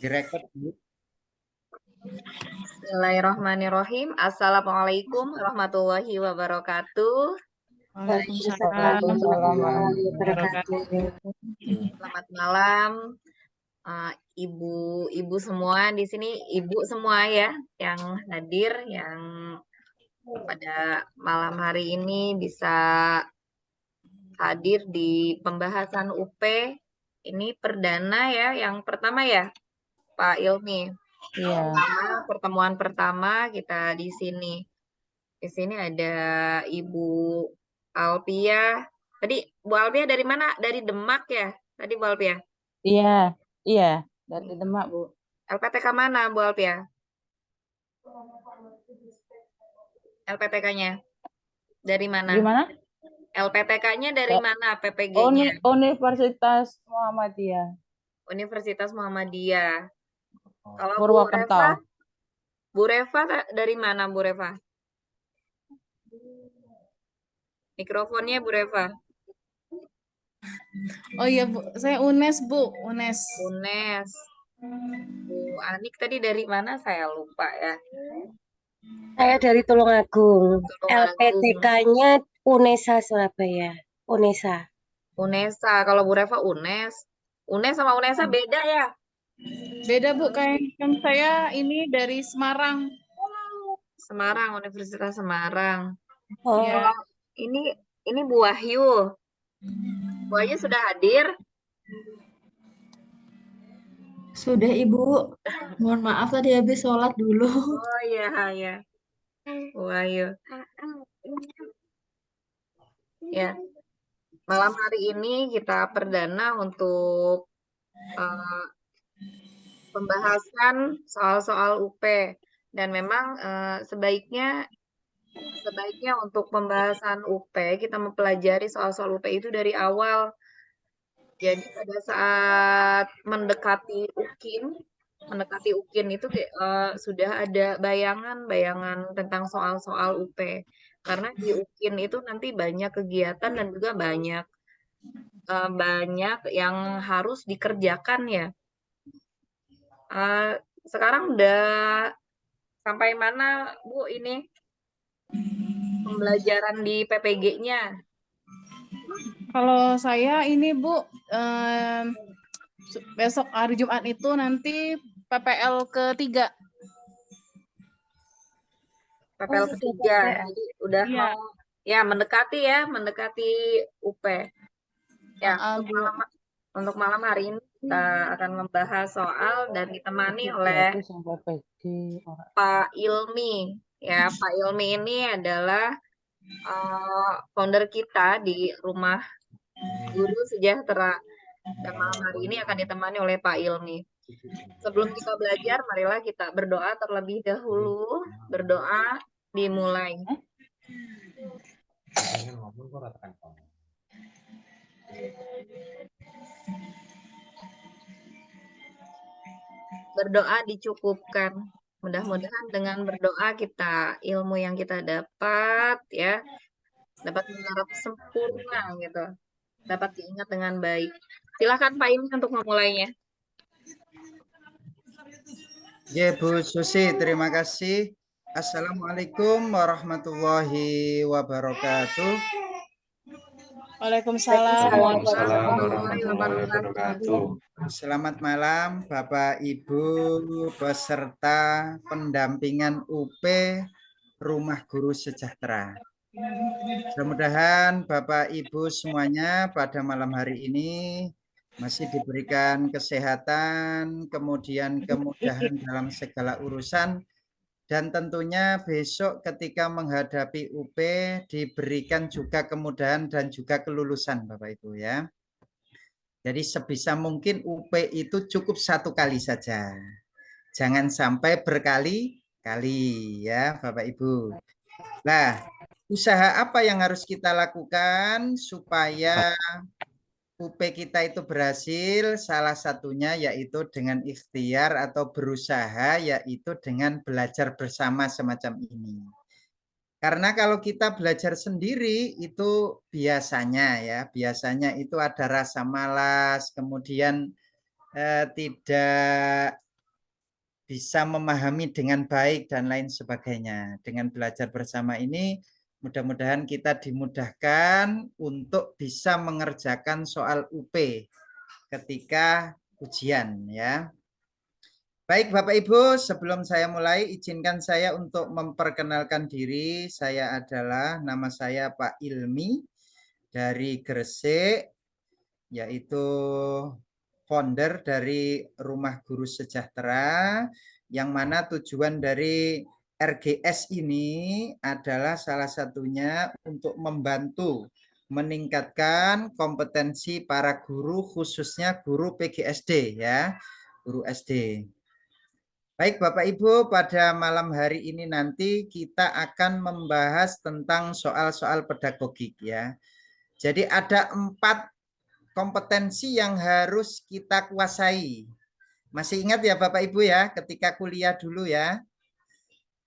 Direkod dulu. Bismillahirrahmanirrahim. Assalamualaikum warahmatullahi wabarakatuh. Waalaikumsalam warahmatullahi wabarakatuh. Selamat malam, ibu-ibu semua di sini, ibu semua ya yang hadir, yang pada malam hari ini bisa hadir di pembahasan UP. Ini perdana ya, yang pertama ya, Pak Ilmi. Iya. Pertemuan pertama kita di sini. Di sini ada Ibu Alpia. Tadi Bu Alpia dari mana? Dari Demak ya? Tadi Bu Alpia. Iya, dari Demak, Bu. LPTK mana Bu Alpia? LPTK-nya dari mana? Gimana? LPTK-nya dari mana? PPG-nya? Universitas Muhammadiyah. Universitas Muhammadiyah. Kalau Purwokerto. Bu Reva dari mana Bu Reva? Mikrofonnya Bu Reva. Oh iya Bu, saya UNES Bu, UNES. UNES. Bu Anik tadi dari mana? Saya lupa ya. Saya dari Tulungagung. Tulungagung. LPTK-nya UNESA Surabaya. UNESA. UNESA. Kalau Bu Reva UNES. UNES sama UNESA beda ya? Beda Bu, kayak saya ini dari Semarang. Semarang, Universitas Semarang. Oh, Ya. Ini Bu Wahyu. Bu Wahyu sudah hadir? Sudah Ibu, mohon maaf tadi habis sholat dulu. Oh iya, ya. Bu Wahyu. Ya, malam hari ini kita perdana untuk pembahasan soal-soal UP. Dan memang sebaiknya untuk pembahasan UP kita mempelajari soal-soal UP itu dari awal. Jadi pada saat mendekati UKIN itu sudah ada bayangan tentang soal-soal UP. Karena di UKIN itu nanti banyak kegiatan dan juga banyak yang harus dikerjakan ya. Sekarang udah sampai mana Bu ini pembelajaran di PPG-nya? Kalau saya ini Bu, besok hari Jumat itu nanti PPL ketiga. PPL ketiga, jadi udah mau ya mendekati UP. Ya, untuk malam hari ini kita akan membahas soal dan ditemani oleh Pak Ilmi. Ya, Pak Ilmi ini adalah founder kita di Rumah Guru Sejahtera. Dan malam hari ini akan ditemani oleh Pak Ilmi. Sebelum kita belajar, marilah kita berdoa terlebih dahulu. Berdoa dimulai. Berdoa dicukupkan. Mudah-mudahan dengan berdoa kita, ilmu yang kita dapat ya, dapat menyerap sempurna gitu. Dapat diingat dengan baik. Silakan Pak Ilmi untuk memulainya. Ya Bu Susi, terima kasih. Assalamualaikum warahmatullahi wabarakatuh. Waalaikumsalam warahmatullahi wabarakatuh. Selamat malam Bapak Ibu peserta pendampingan UP Rumah Guru Sejahtera. Mudah-mudahan Bapak Ibu semuanya pada malam hari ini masih diberikan kesehatan, kemudian kemudahan dalam segala urusan, dan tentunya besok ketika menghadapi UP diberikan juga kemudahan dan juga kelulusan Bapak Ibu ya. Jadi sebisa mungkin UP itu cukup satu kali saja. Jangan sampai berkali-kali ya Bapak Ibu. Nah, usaha apa yang harus kita lakukan supaya UP kita itu berhasil? Salah satunya yaitu dengan ikhtiar atau berusaha, yaitu dengan belajar bersama semacam ini. Karena kalau kita belajar sendiri itu biasanya itu ada rasa malas, kemudian tidak bisa memahami dengan baik dan lain sebagainya. Dengan belajar bersama ini mudah-mudahan kita dimudahkan untuk bisa mengerjakan soal UP ketika ujian ya. Baik Bapak Ibu, sebelum saya mulai izinkan saya untuk memperkenalkan diri. Saya adalah nama saya Pak Ilmi dari Gresik, yaitu founder dari Rumah Guru Sejahtera, yang mana tujuan dari RGS ini adalah salah satunya untuk membantu meningkatkan kompetensi para guru, khususnya guru PGSD ya, guru SD. Baik Bapak Ibu, pada malam hari ini nanti kita akan membahas tentang soal-soal pedagogik ya. Jadi ada 4 kompetensi yang harus kita kuasai. Masih ingat ya Bapak Ibu ya, ketika kuliah dulu ya.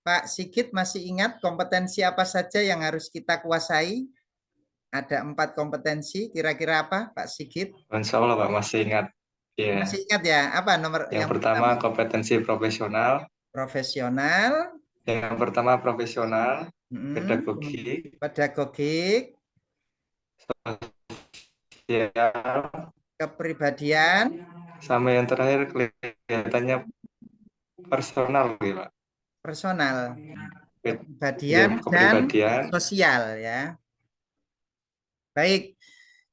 Pak Sigit masih ingat kompetensi apa saja yang harus kita kuasai? Ada 4 kompetensi, kira-kira apa Pak Sigit? Insya Allah Pak masih ingat. Ya. Masih ingat ya? Apa nomor yang pertama? Kompetensi profesional. Profesional. Yang pertama profesional, pedagogik. Pedagogik. Sosial. Kepribadian. Sama yang terakhir kelihatannya personal, Pak. Personal. Kepribadian dan sosial ya. Baik.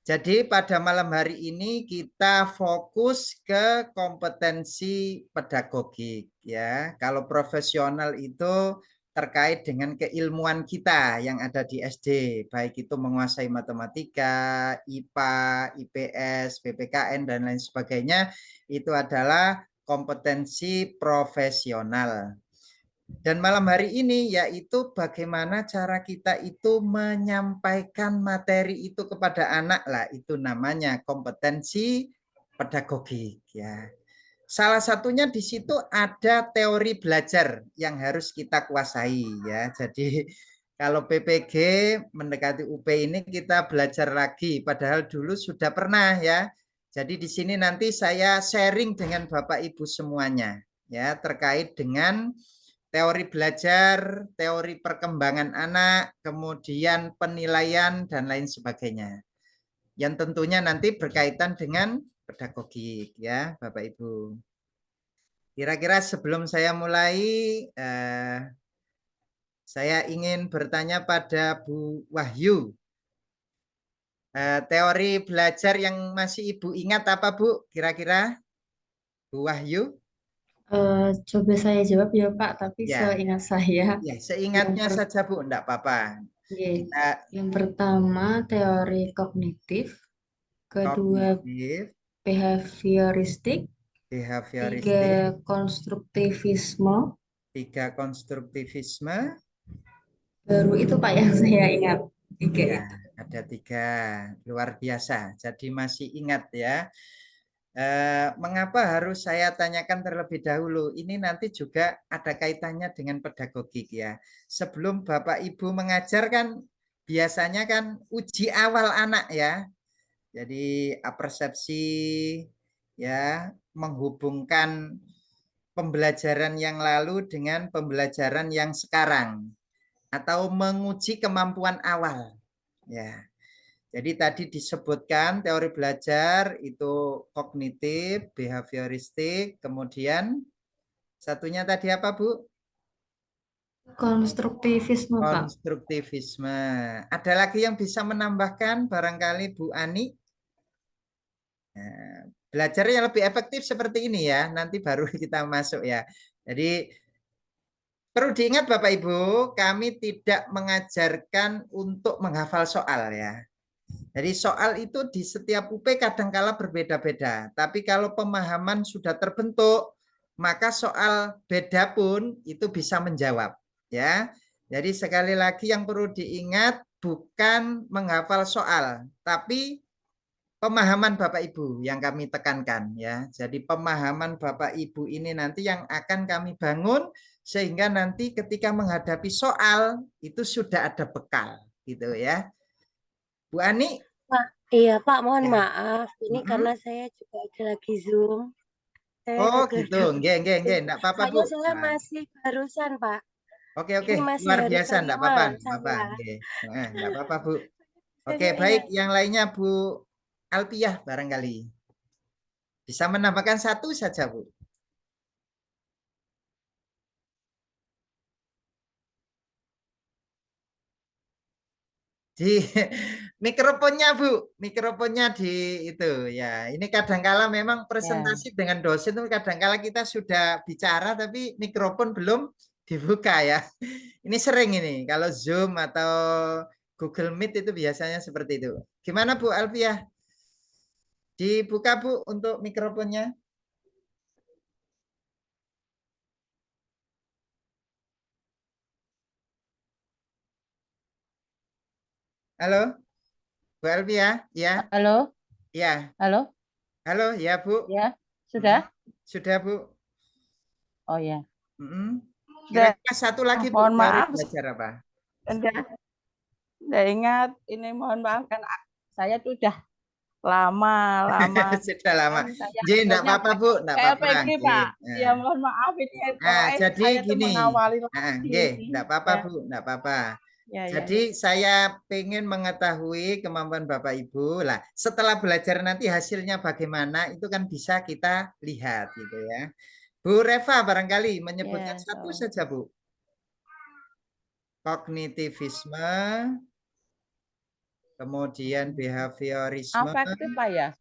Jadi pada malam hari ini kita fokus ke kompetensi pedagogik ya. Kalau profesional itu terkait dengan keilmuan kita yang ada di SD, baik itu menguasai matematika, IPA, IPS, PPKN dan lain sebagainya, itu adalah kompetensi profesional. Dan malam hari ini yaitu bagaimana cara kita itu menyampaikan materi itu kepada anak lah, itu namanya kompetensi pedagogik ya. Salah satunya di situ ada teori belajar yang harus kita kuasai ya. Jadi kalau PPG mendekati UP ini kita belajar lagi, padahal dulu sudah pernah ya. Jadi di sini nanti saya sharing dengan Bapak Ibu semuanya ya terkait dengan teori belajar, teori perkembangan anak, kemudian penilaian, dan lain sebagainya. Yang tentunya nanti berkaitan dengan pedagogik ya Bapak Ibu. Kira-kira sebelum saya mulai, saya ingin bertanya pada Bu Wahyu. Teori belajar yang masih Ibu ingat apa Bu? Kira-kira Bu Wahyu? Coba saya jawab ya Pak, tapi seingat saya. Ya, seingatnya saja Bu, enggak apa-apa. Yang pertama teori kognitif, kedua behavioristik, 3 konstruktivisme. 3 konstruktivisme. Baru itu Pak yang saya ingat. 3 ya, ada 3, luar biasa. Jadi masih ingat ya. Mengapa harus saya tanyakan terlebih dahulu? Ini nanti juga ada kaitannya dengan pedagogik ya. Sebelum Bapak Ibu mengajar kan biasanya kan uji awal anak ya. Jadi persepsi ya, menghubungkan pembelajaran yang lalu dengan pembelajaran yang sekarang atau menguji kemampuan awal ya. Jadi tadi disebutkan teori belajar itu kognitif, behavioristik, kemudian satunya tadi apa Bu? Konstruktivisme Pak. Konstruktivisme. Ada lagi yang bisa menambahkan barangkali Bu Ani? Nah, belajarnya lebih efektif seperti ini ya, nanti baru kita masuk ya. Jadi perlu diingat Bapak Ibu, kami tidak mengajarkan untuk menghafal soal ya. Jadi soal itu di setiap UP kadangkala berbeda-beda. Tapi kalau pemahaman sudah terbentuk, maka soal beda pun itu bisa menjawab. Ya, jadi sekali lagi yang perlu diingat bukan menghafal soal, tapi pemahaman Bapak Ibu yang kami tekankan. Ya, jadi pemahaman Bapak Ibu ini nanti yang akan kami bangun sehingga nanti ketika menghadapi soal itu sudah ada bekal, gitu ya. Bu Ani? Pak, iya Pak, mohon maaf. Ini karena saya juga ada lagi Zoom. saya Oh juga gitu, enggak apa-apa Bu. soalnya saya Nah, masih barusan, Pak. oke, Ini masih luar hari biasa, enggak kelima apa-apa, enggak apa-apa. saya. Nggih. Enggak apa-apa Bu. Oke, Saya baik. ingat. Yang lainnya Bu Alpiah barangkali. Bisa menambahkan satu saja Bu. Di mikrofonnya Bu, mikrofonnya di itu ya. Ini kadangkala memang presentasi dengan dosen itu kadangkala kita sudah bicara tapi mikrofon belum dibuka ya. Ini sering ini kalau Zoom atau Google Meet itu biasanya seperti itu. Gimana Bu Alfiah? Dibuka Bu untuk mikrofonnya. Halo, Bu Alfiah, ya? Halo, Ya. halo, Halo, ya Bu. ya, sudah? Sudah Bu. Oh ya, sudah. Kira-kira satu lagi Bu, Mohon teori maaf, belajar apa? udah ingat. Ini mohon maaf kan saya tuh udah lama. Sudah lama. Kan saya Jadi enggak akhirnya apa-apa Bu, enggak apa-apa. KLPG Pak. Ya Nah. mohon maaf ini Nah, jadi saya tuh gini. mengawali Nah, lagi nggih, ini. enggak apa-apa Ya. Bu, enggak apa-apa. Ya, Jadi saya pengen mengetahui kemampuan Bapak Ibu. Lah, setelah belajar nanti hasilnya bagaimana itu kan bisa kita lihat gitu ya. Bu Reva barangkali menyebutkan satu saja Bu. Kognitivisme, kemudian behaviorisme. Afektif Pak ya?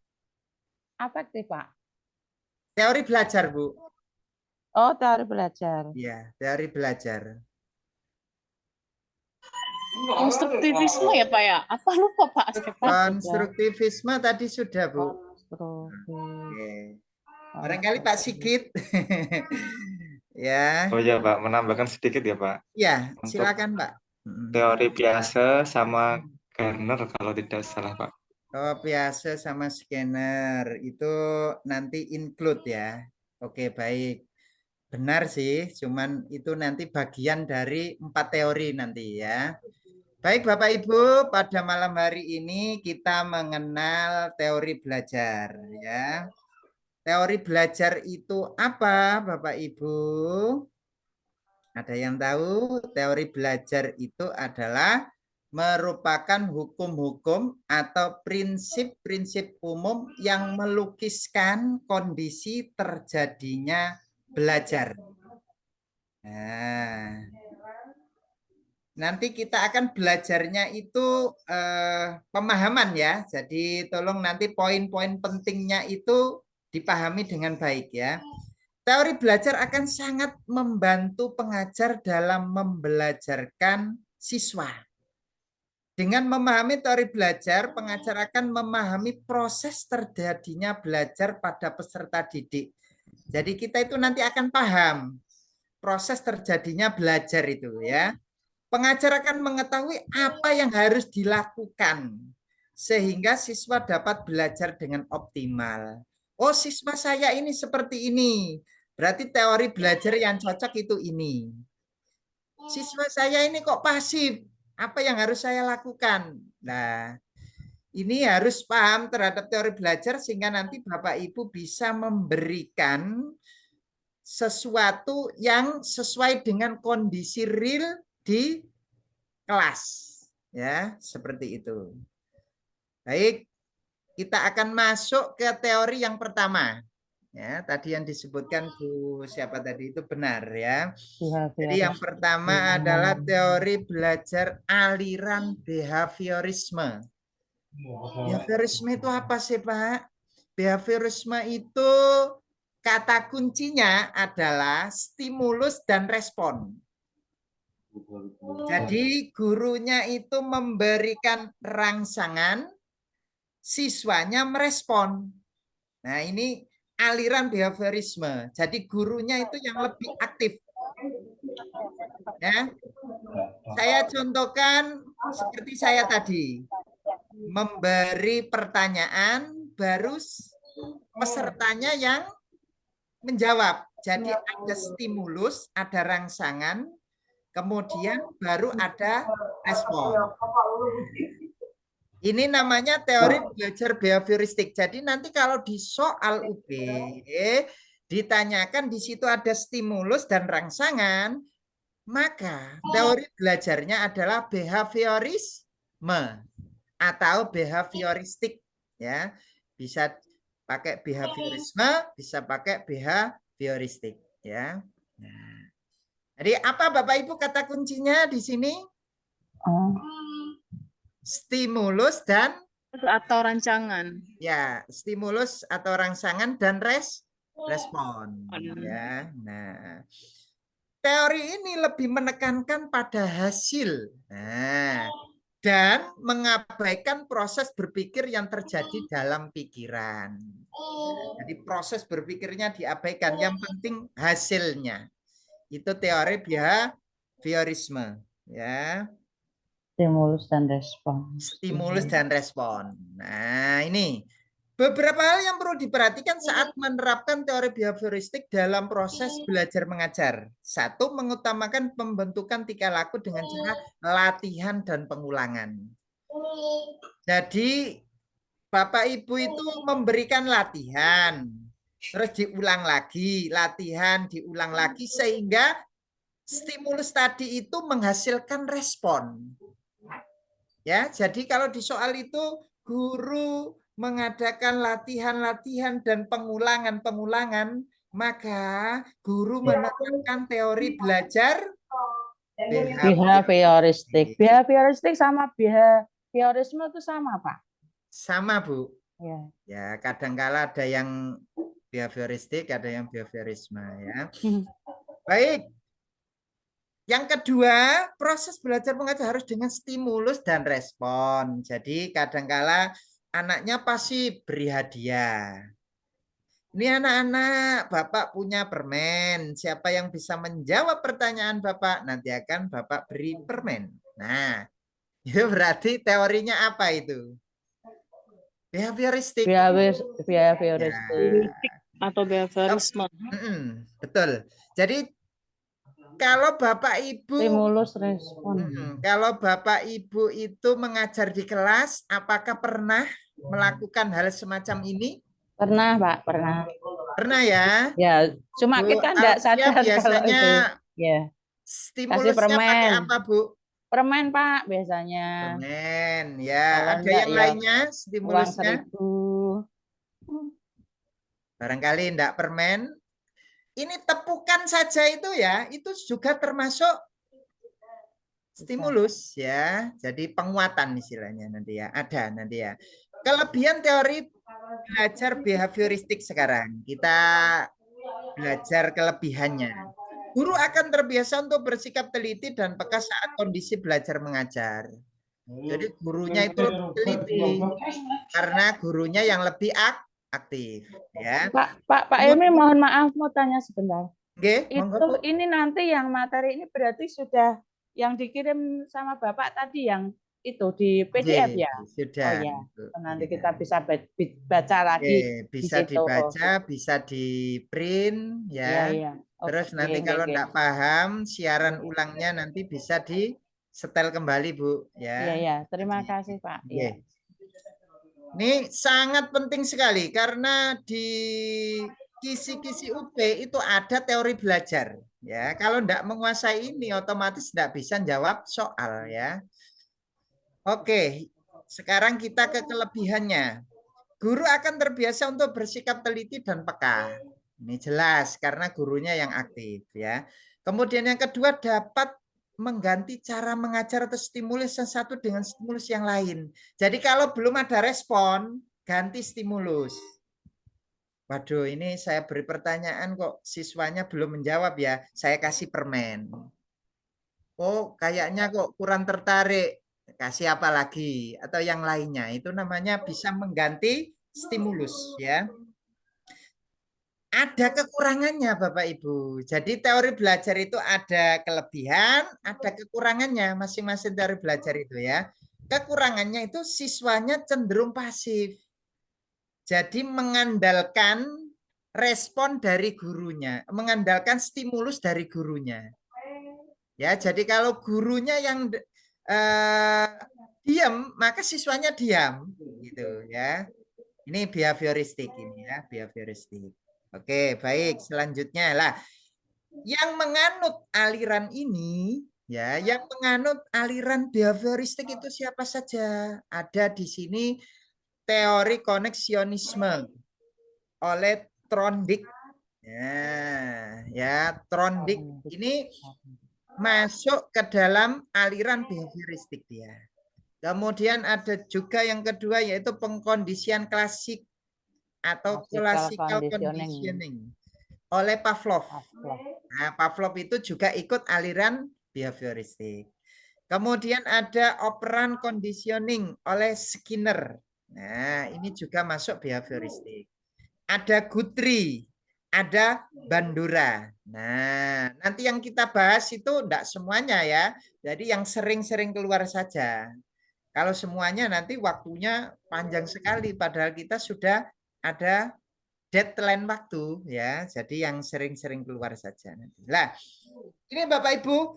Afektif Pak. Teori belajar Bu. Oh, teori belajar. Iya, teori belajar. Konstruktivisme ya Pak ya? Apa lupa Pak? Konstruktivisme tadi sudah Bu. Oke. Barangkali Pak Sigit. Ya. Oh ya Pak, menambahkan sedikit ya Pak. Ya, silakan Pak. Teori biasa sama Gardner kalau tidak salah Pak. Oh, biasa sama scanner itu nanti include ya. Oke, baik. Benar sih, cuman itu nanti bagian dari 4 teori nanti ya. Baik Bapak Ibu, pada malam hari ini kita mengenal teori belajar ya. Teori belajar itu apa Bapak Ibu? Ada yang tahu? Teori belajar itu adalah merupakan hukum-hukum atau prinsip-prinsip umum yang melukiskan kondisi terjadinya belajar. Nah, nanti kita akan belajarnya itu pemahaman ya. Jadi tolong nanti poin-poin pentingnya itu dipahami dengan baik ya. Teori belajar akan sangat membantu pengajar dalam membelajarkan siswa. Dengan memahami teori belajar, pengajar akan memahami proses terjadinya belajar pada peserta didik. Jadi kita itu nanti akan paham proses terjadinya belajar itu ya. Pengajar akan mengetahui apa yang harus dilakukan sehingga siswa dapat belajar dengan optimal. Oh, siswa saya ini seperti ini. Berarti teori belajar yang cocok itu ini. Siswa saya ini kok pasif. Apa yang harus saya lakukan? Nah, ini harus paham terhadap teori belajar sehingga nanti Bapak Ibu bisa memberikan sesuatu yang sesuai dengan kondisi real di kelas. Ya, seperti itu. Baik, kita akan masuk ke teori yang pertama. Ya, tadi yang disebutkan Bu siapa tadi itu benar ya. Jadi yang pertama adalah teori belajar aliran behaviorisme. Behaviorisme itu apa sih Pak? Behaviorisme itu kata kuncinya adalah stimulus dan respon. Jadi gurunya itu memberikan rangsangan, siswanya merespon. Nah ini aliran behaviorisme. Jadi gurunya itu yang lebih aktif. Ya, saya contohkan seperti saya tadi, memberi pertanyaan, baru pesertanya yang menjawab. Jadi ada stimulus, ada rangsangan, kemudian baru ada respon. Ini namanya teori belajar behavioristik. Jadi nanti kalau di soal UB ditanyakan di situ ada stimulus dan rangsangan, maka teori belajarnya adalah behaviorisme atau behavioristik, ya. Bisa pakai behaviorisme, bisa pakai behavioristik, ya. Nah, jadi apa Bapak Ibu kata kuncinya di sini? Stimulus dan Atau rancangan. ya, stimulus atau rangsangan dan respon, ya. Nah, teori ini lebih menekankan pada hasil. Nah, dan mengabaikan proses berpikir yang terjadi dalam pikiran. Jadi proses berpikirnya diabaikan, yang penting hasilnya. Itu teori behaviorisme, ya. Stimulus dan respon. Stimulus dan respon. Nah, ini beberapa hal yang perlu diperhatikan saat menerapkan teori behavioristik dalam proses belajar mengajar. Satu, mengutamakan pembentukan tingkah laku dengan cara latihan dan pengulangan. Jadi, Bapak Ibu itu memberikan latihan, terus diulang lagi, latihan, diulang lagi, sehingga stimulus tadi itu menghasilkan respon. Ya, jadi kalau di soal itu guru mengadakan latihan-latihan dan pengulangan-pengulangan, maka guru menerapkan teori belajar Behavioristik. Behavioristik sama behaviorisme itu sama, Pak? sama, Bu. Ya. Ya, kadangkala ada yang behavioristik, ada yang behaviorisme, ya. Baik. Yang kedua, proses belajar mengajar harus dengan stimulus dan respon. Jadi kadangkala anaknya pasti beri hadiah. Ini anak-anak, Bapak punya permen. Siapa yang bisa menjawab pertanyaan Bapak, nanti akan Bapak beri permen. Nah, itu berarti teorinya apa itu? Behavioristik. Behavioristik. Atau behaviorisme. Betul. Jadi kalau Bapak Ibu Stimulus respon. Kalau Bapak Ibu itu mengajar di kelas, apakah pernah melakukan hal semacam ini? Pernah, Pak, pernah. Pernah ya? Ya, cuma Bu kita enggak Alfia sadar biasanya kalau itu. Ya. Stimulusnya permen. pakai apa, Bu? Permen, Pak, biasanya. Permen, ya. Kalau Ada enggak, yang ya, lainnya uang stimulusnya? 1.000. Barangkali enggak permen. Ini tepukan saja itu ya, itu juga termasuk stimulus ya. Jadi penguatan istilahnya nanti ya. Ada nanti ya. Kelebihan teori belajar behavioristik sekarang. Kita belajar kelebihannya. Guru akan terbiasa untuk bersikap teliti dan peka saat kondisi belajar mengajar. Jadi gurunya itu lebih teliti karena gurunya yang lebih aktif ya. Pak Emi, mohon maaf mau tanya sebentar. Oke, itu ini nanti yang materi ini berarti sudah yang dikirim sama Bapak tadi yang itu di PDF ya? Sudah. Oh ya, nanti kita bisa baca lagi. Bisa dibaca, bisa di print ya. Ya. Terus nanti kalau enggak paham, siaran ulangnya nanti bisa di setel kembali, Bu ya. Iya, terima kasih, Pak. Ya. Ini sangat penting sekali karena di kisi-kisi UP itu ada teori belajar ya. Kalau enggak menguasai ini otomatis enggak bisa jawab soal ya. Oke, sekarang kita ke kelebihannya. Guru akan terbiasa untuk bersikap teliti dan peka. Ini jelas karena gurunya yang aktif ya. Kemudian yang kedua, dapat mengganti cara mengajar atau stimulus yang satu dengan stimulus yang lain. Jadi kalau belum ada respon, ganti stimulus. Waduh, ini saya beri pertanyaan kok siswanya belum menjawab ya. Saya kasih permen. Oh, kayaknya kok kurang tertarik. Kasih apa lagi atau yang lainnya. Itu namanya bisa mengganti stimulus ya. Ada kekurangannya Bapak Ibu. Jadi teori belajar itu ada kelebihan, ada kekurangannya masing-masing teori belajar itu ya. Kekurangannya itu siswanya cenderung pasif. Jadi mengandalkan respon dari gurunya, mengandalkan stimulus dari gurunya. Ya, jadi kalau gurunya yang diam, maka siswanya diam gitu ya. Ini behavioristik ini ya, behavioristik. Oke, baik. Selanjutnya lah, yang menganut aliran ini, ya, yang menganut aliran behavioristik itu siapa saja? Ada di sini teori koneksionisme oleh Trondijk. Ya, Trondijk ini masuk ke dalam aliran behavioristik dia. Kemudian ada juga yang kedua yaitu pengkondisian klasik atau classical conditioning oleh Pavlov. Nah, Pavlov itu juga ikut aliran behavioristik. Kemudian ada operant conditioning oleh Skinner. Nah, ini juga masuk behavioristik. Ada Guthrie, ada Bandura. Nah, nanti yang kita bahas itu enggak semuanya ya. Jadi yang sering-sering keluar saja. Kalau semuanya nanti waktunya panjang sekali, padahal kita sudah ada deadline waktu ya. Jadi yang sering-sering keluar saja nanti. Nah, ini Bapak Ibu,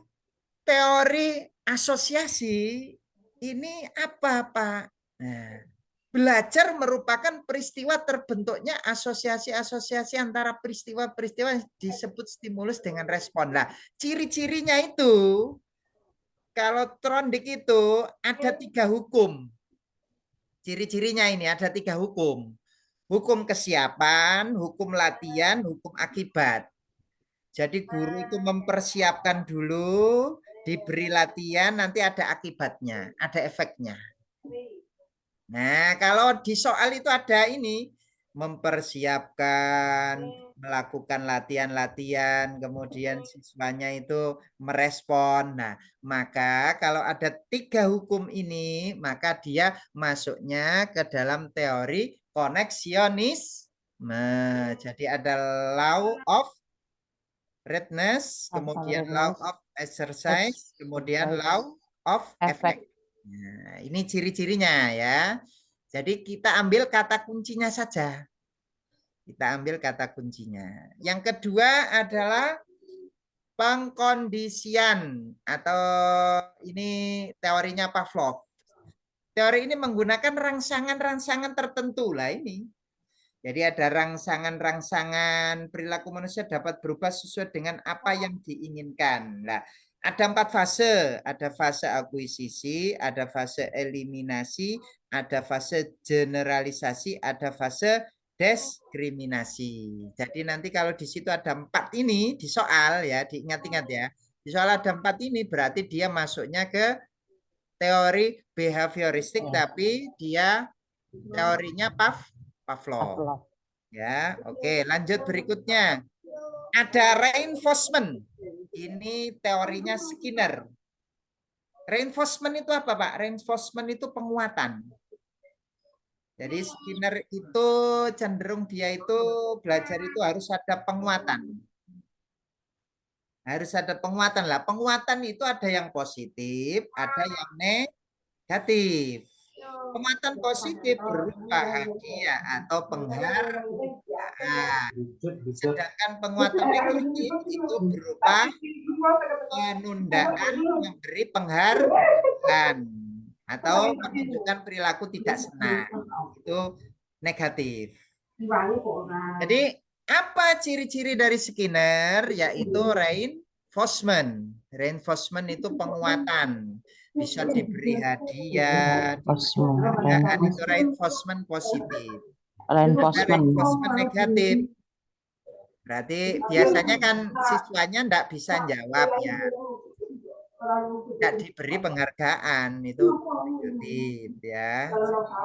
teori asosiasi ini apa Pak? Nah, belajar merupakan peristiwa terbentuknya asosiasi-asosiasi antara peristiwa-peristiwa yang disebut stimulus dengan respon. Nah, ciri-cirinya itu kalau Trondijk itu ada 3 hukum. Ciri-cirinya ini ada 3 hukum. Hukum kesiapan, hukum latihan, hukum akibat. Jadi guru itu mempersiapkan dulu, diberi latihan, nanti ada akibatnya, ada efeknya. Nah, kalau di soal itu ada ini, mempersiapkan, melakukan latihan-latihan, kemudian siswanya itu merespon. Nah, maka kalau ada 3 hukum ini, maka dia masuknya ke dalam teori koneksionisme. Jadi ada law of readiness, kemudian law of exercise, kemudian law of effect. Nah, ini ciri-cirinya ya. Jadi kita ambil kata kuncinya saja. Kita ambil kata kuncinya. Yang kedua adalah pengkondisian atau ini teorinya Pavlov. Teori ini menggunakan rangsangan-rangsangan tertentu lah ini. Jadi ada rangsangan-rangsangan perilaku manusia dapat berubah sesuai dengan apa yang diinginkan. Nah, ada 4 fase. Ada fase akuisisi, ada fase eliminasi, ada fase generalisasi, ada fase diskriminasi. Jadi nanti kalau di situ ada 4 ini di soal ya, diingat-ingat ya. Di soal ada 4 ini berarti dia masuknya ke teori behavioristik, tapi dia teorinya Pavlov. Ya, oke, lanjut berikutnya. Ada reinforcement. Ini teorinya Skinner. Reinforcement itu apa, Pak? Reinforcement itu penguatan. Jadi Skinner itu cenderung dia itu belajar itu harus ada penguatan. Harus ada penguatan lah. Penguatan itu ada yang positif, ada yang negatif. Penguatan positif berupa hadiah atau penghargaan. Sedangkan penguatan negatif itu berupa penundaan memberi penghargaan atau menunjukkan perilaku tidak senang. Itu negatif. Jadi apa ciri-ciri dari Skinner? Yaitu reinforcement. Reinforcement itu penguatan. Bisa diberi hadiah, penghargaan itu reinforcement positif. Reinforcement negatif. Berarti biasanya kan siswanya enggak bisa jawab ya. Enggak diberi penghargaan, itu negatif ya.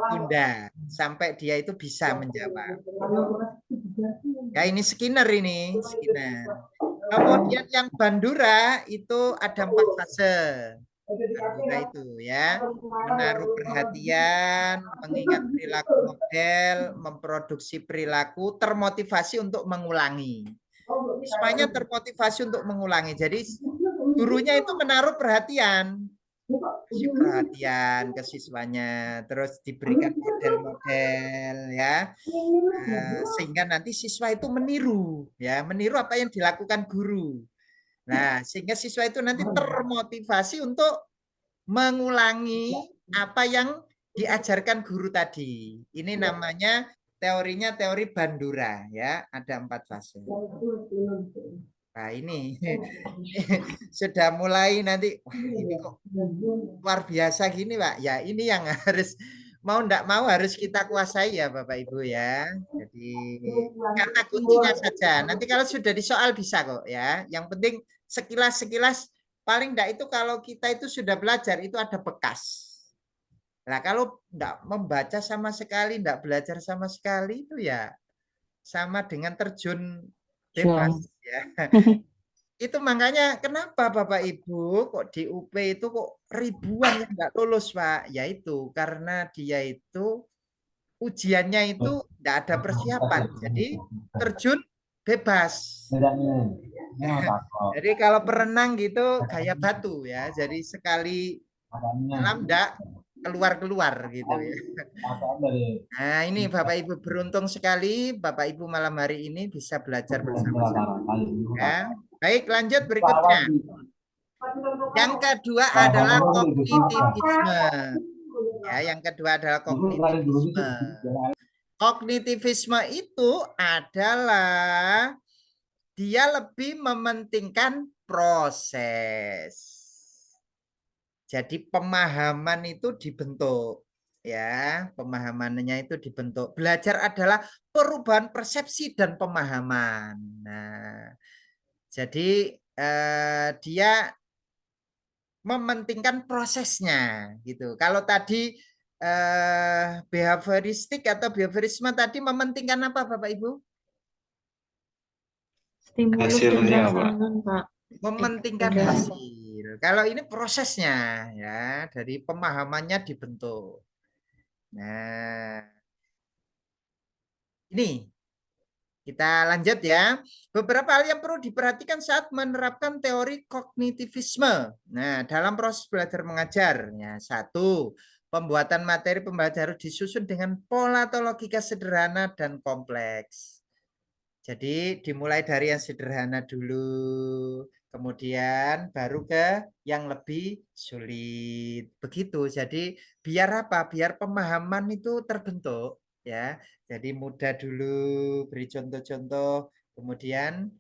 Tunda sampai dia itu bisa menjawab. Ya ini Skinner ini, Skinner. Kemudian yang Bandura itu ada 4 fase. Bandura itu ya, menaruh perhatian, mengingat perilaku model, memproduksi perilaku, termotivasi untuk mengulangi. Siswanya termotivasi untuk mengulangi. Jadi gurunya itu menaruh perhatian, kasih perhatian ke siswanya, terus diberikan model-model ya, sehingga nanti siswa itu meniru ya, meniru apa yang dilakukan guru. Nah, sehingga siswa itu nanti termotivasi untuk mengulangi apa yang diajarkan guru tadi. Ini namanya teorinya teori Bandura ya, ada 4 fase. Nah ini sudah mulai nanti, wah ini kok luar biasa gini Pak. Ya ini yang harus mau ndak mau harus kita kuasai ya Bapak Ibu ya. Jadi kata kuncinya saja. Nanti kalau sudah di soal bisa kok ya. Yang penting sekilas-sekilas paling ndak itu kalau kita itu sudah belajar itu ada bekas. Nah kalau ndak membaca sama sekali, ndak belajar sama sekali itu ya sama dengan terjun bebas ya. Itu makanya kenapa Bapak Ibu kok di UP itu kok ribuan yang nggak lulus Pak? Yaitu karena dia itu ujiannya itu nggak ada persiapan. Jadi terjun bebas. Jadi kalau berenang gitu kayak batu ya. Jadi sekali dalam nggak keluar-keluar gitu ya. Nah ini Bapak Ibu beruntung sekali Bapak Ibu malam hari ini bisa belajar bersama-sama. Ya. Baik lanjut berikutnya. Yang kedua adalah kognitivisme. Ya, yang kedua adalah kognitivisme. Kognitivisme itu adalah dia lebih mementingkan proses. Jadi pemahaman itu dibentuk. Ya, pemahamannya itu dibentuk. Belajar adalah perubahan persepsi dan pemahaman. Nah, jadi dia mementingkan prosesnya gitu. Kalau tadi behavioristik atau behaviorisme tadi mementingkan apa Bapak Ibu? Stimulus dan Hasilnya, Pak. rangsangan, Pak. Mementingkan Enggak. hasil. Kalau ini prosesnya ya, dari pemahamannya dibentuk. Nah, ini kita lanjut ya. Beberapa hal yang perlu diperhatikan saat menerapkan teori kognitivisme. Nah, dalam proses belajar mengajar, ya, 1. Pembuatan materi pembelajaran harus disusun dengan pola atau logika sederhana dan kompleks. Jadi dimulai dari yang sederhana dulu, kemudian baru ke yang lebih sulit. Begitu. Jadi biar apa? Biar pemahaman itu terbentuk ya. Jadi mudah dulu, beri contoh-contoh, kemudian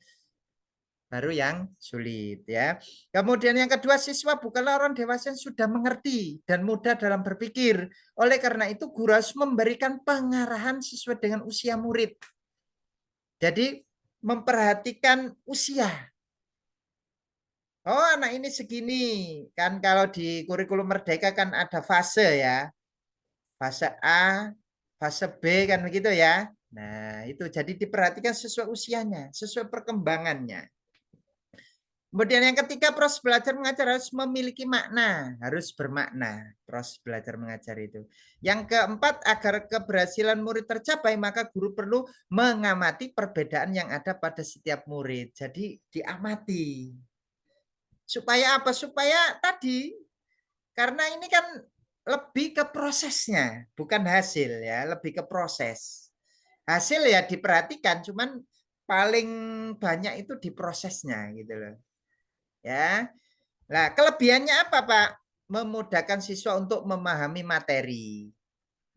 baru yang sulit ya. Kemudian yang kedua, siswa bukanlah orang dewasa yang sudah mengerti dan mudah dalam berpikir. Oleh karena itu guru harus memberikan pengarahan sesuai dengan usia murid. Jadi memperhatikan usia. Oh, anak ini segini. Kan kalau di kurikulum Merdeka kan ada fase ya. Fase A, fase B kan begitu ya. Nah, itu jadi diperhatikan sesuai usianya, sesuai perkembangannya. Kemudian yang ketiga, proses belajar mengajar harus memiliki makna, harus bermakna proses belajar mengajar itu. Yang keempat, agar keberhasilan murid tercapai, maka guru perlu mengamati perbedaan yang ada pada setiap murid. Jadi diamati. Supaya apa? Supaya tadi, karena ini kan lebih ke prosesnya, bukan hasil ya, lebih ke proses. Hasil ya diperhatikan, cuman paling banyak itu di prosesnya gitu loh. Ya. Nah, kelebihannya apa, Pak? Memudahkan siswa untuk memahami materi.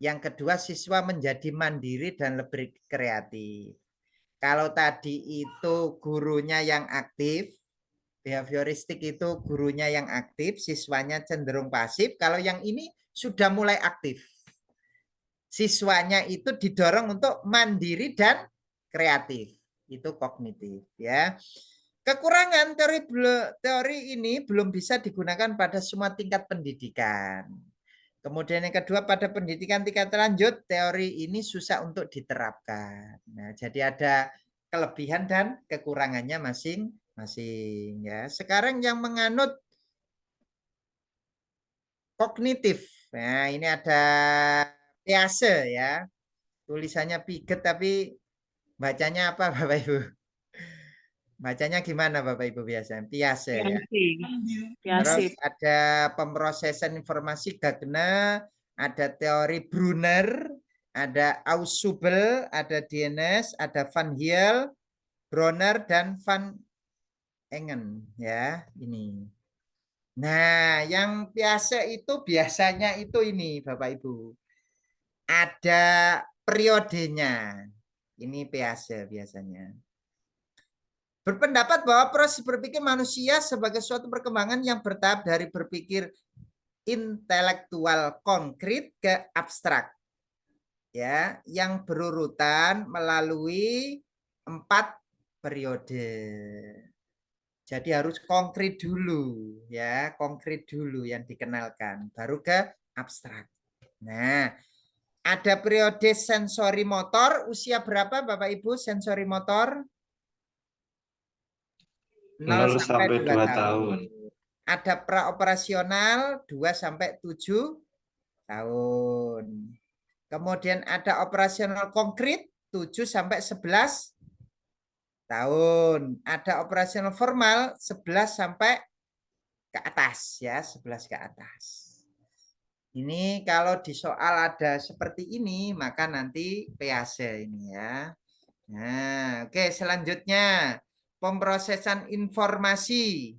Yang kedua, siswa menjadi mandiri dan lebih kreatif. Kalau tadi itu gurunya yang aktif, behavioristik itu gurunya yang aktif, siswanya cenderung pasif. Kalau yang ini sudah mulai aktif. Siswanya itu didorong untuk mandiri dan kreatif. Itu kognitif, ya. Kekurangan teori ini belum bisa digunakan pada semua tingkat pendidikan. Kemudian yang kedua, pada pendidikan tingkat lanjut, teori ini susah untuk diterapkan. Nah, jadi ada kelebihan dan kekurangannya masing-masing ya. Sekarang yang menganut kognitif. Nah, ini ada Piaget ya. Tulisannya Piaget tapi bacanya apa Bapak Ibu? Bacanya gimana Bapak Ibu biasa? Piaget ya. Terus ada pemrosesan informasi Gagner, ada teori Brunner, ada Ausubel, ada Dienes, ada Van Hiel, Bronner dan Van Engen ya, ini. Nah, yang Piaget itu biasanya itu ini Bapak Ibu. Ada periodenya. Ini Pease biasanya. Berpendapat bahwa proses berpikir manusia sebagai suatu perkembangan yang bertahap dari berpikir intelektual konkret ke abstrak. Ya, yang berurutan melalui 4 periode. Jadi harus konkret dulu, ya, konkret dulu yang dikenalkan, baru ke abstrak. Nah, ada periode sensori motor, usia berapa Bapak Ibu sensori motor? 0 sampai 2 tahun. tahun. Ada praoperasional 2 sampai 7 tahun. Kemudian ada operasional konkret 7 sampai 11 tahun. Ada operasional formal 11 sampai ke atas ya, 11 ke atas. Ini kalau di soal ada seperti ini, maka nanti Pease ini ya. Nah, oke, selanjutnya pemrosesan informasi.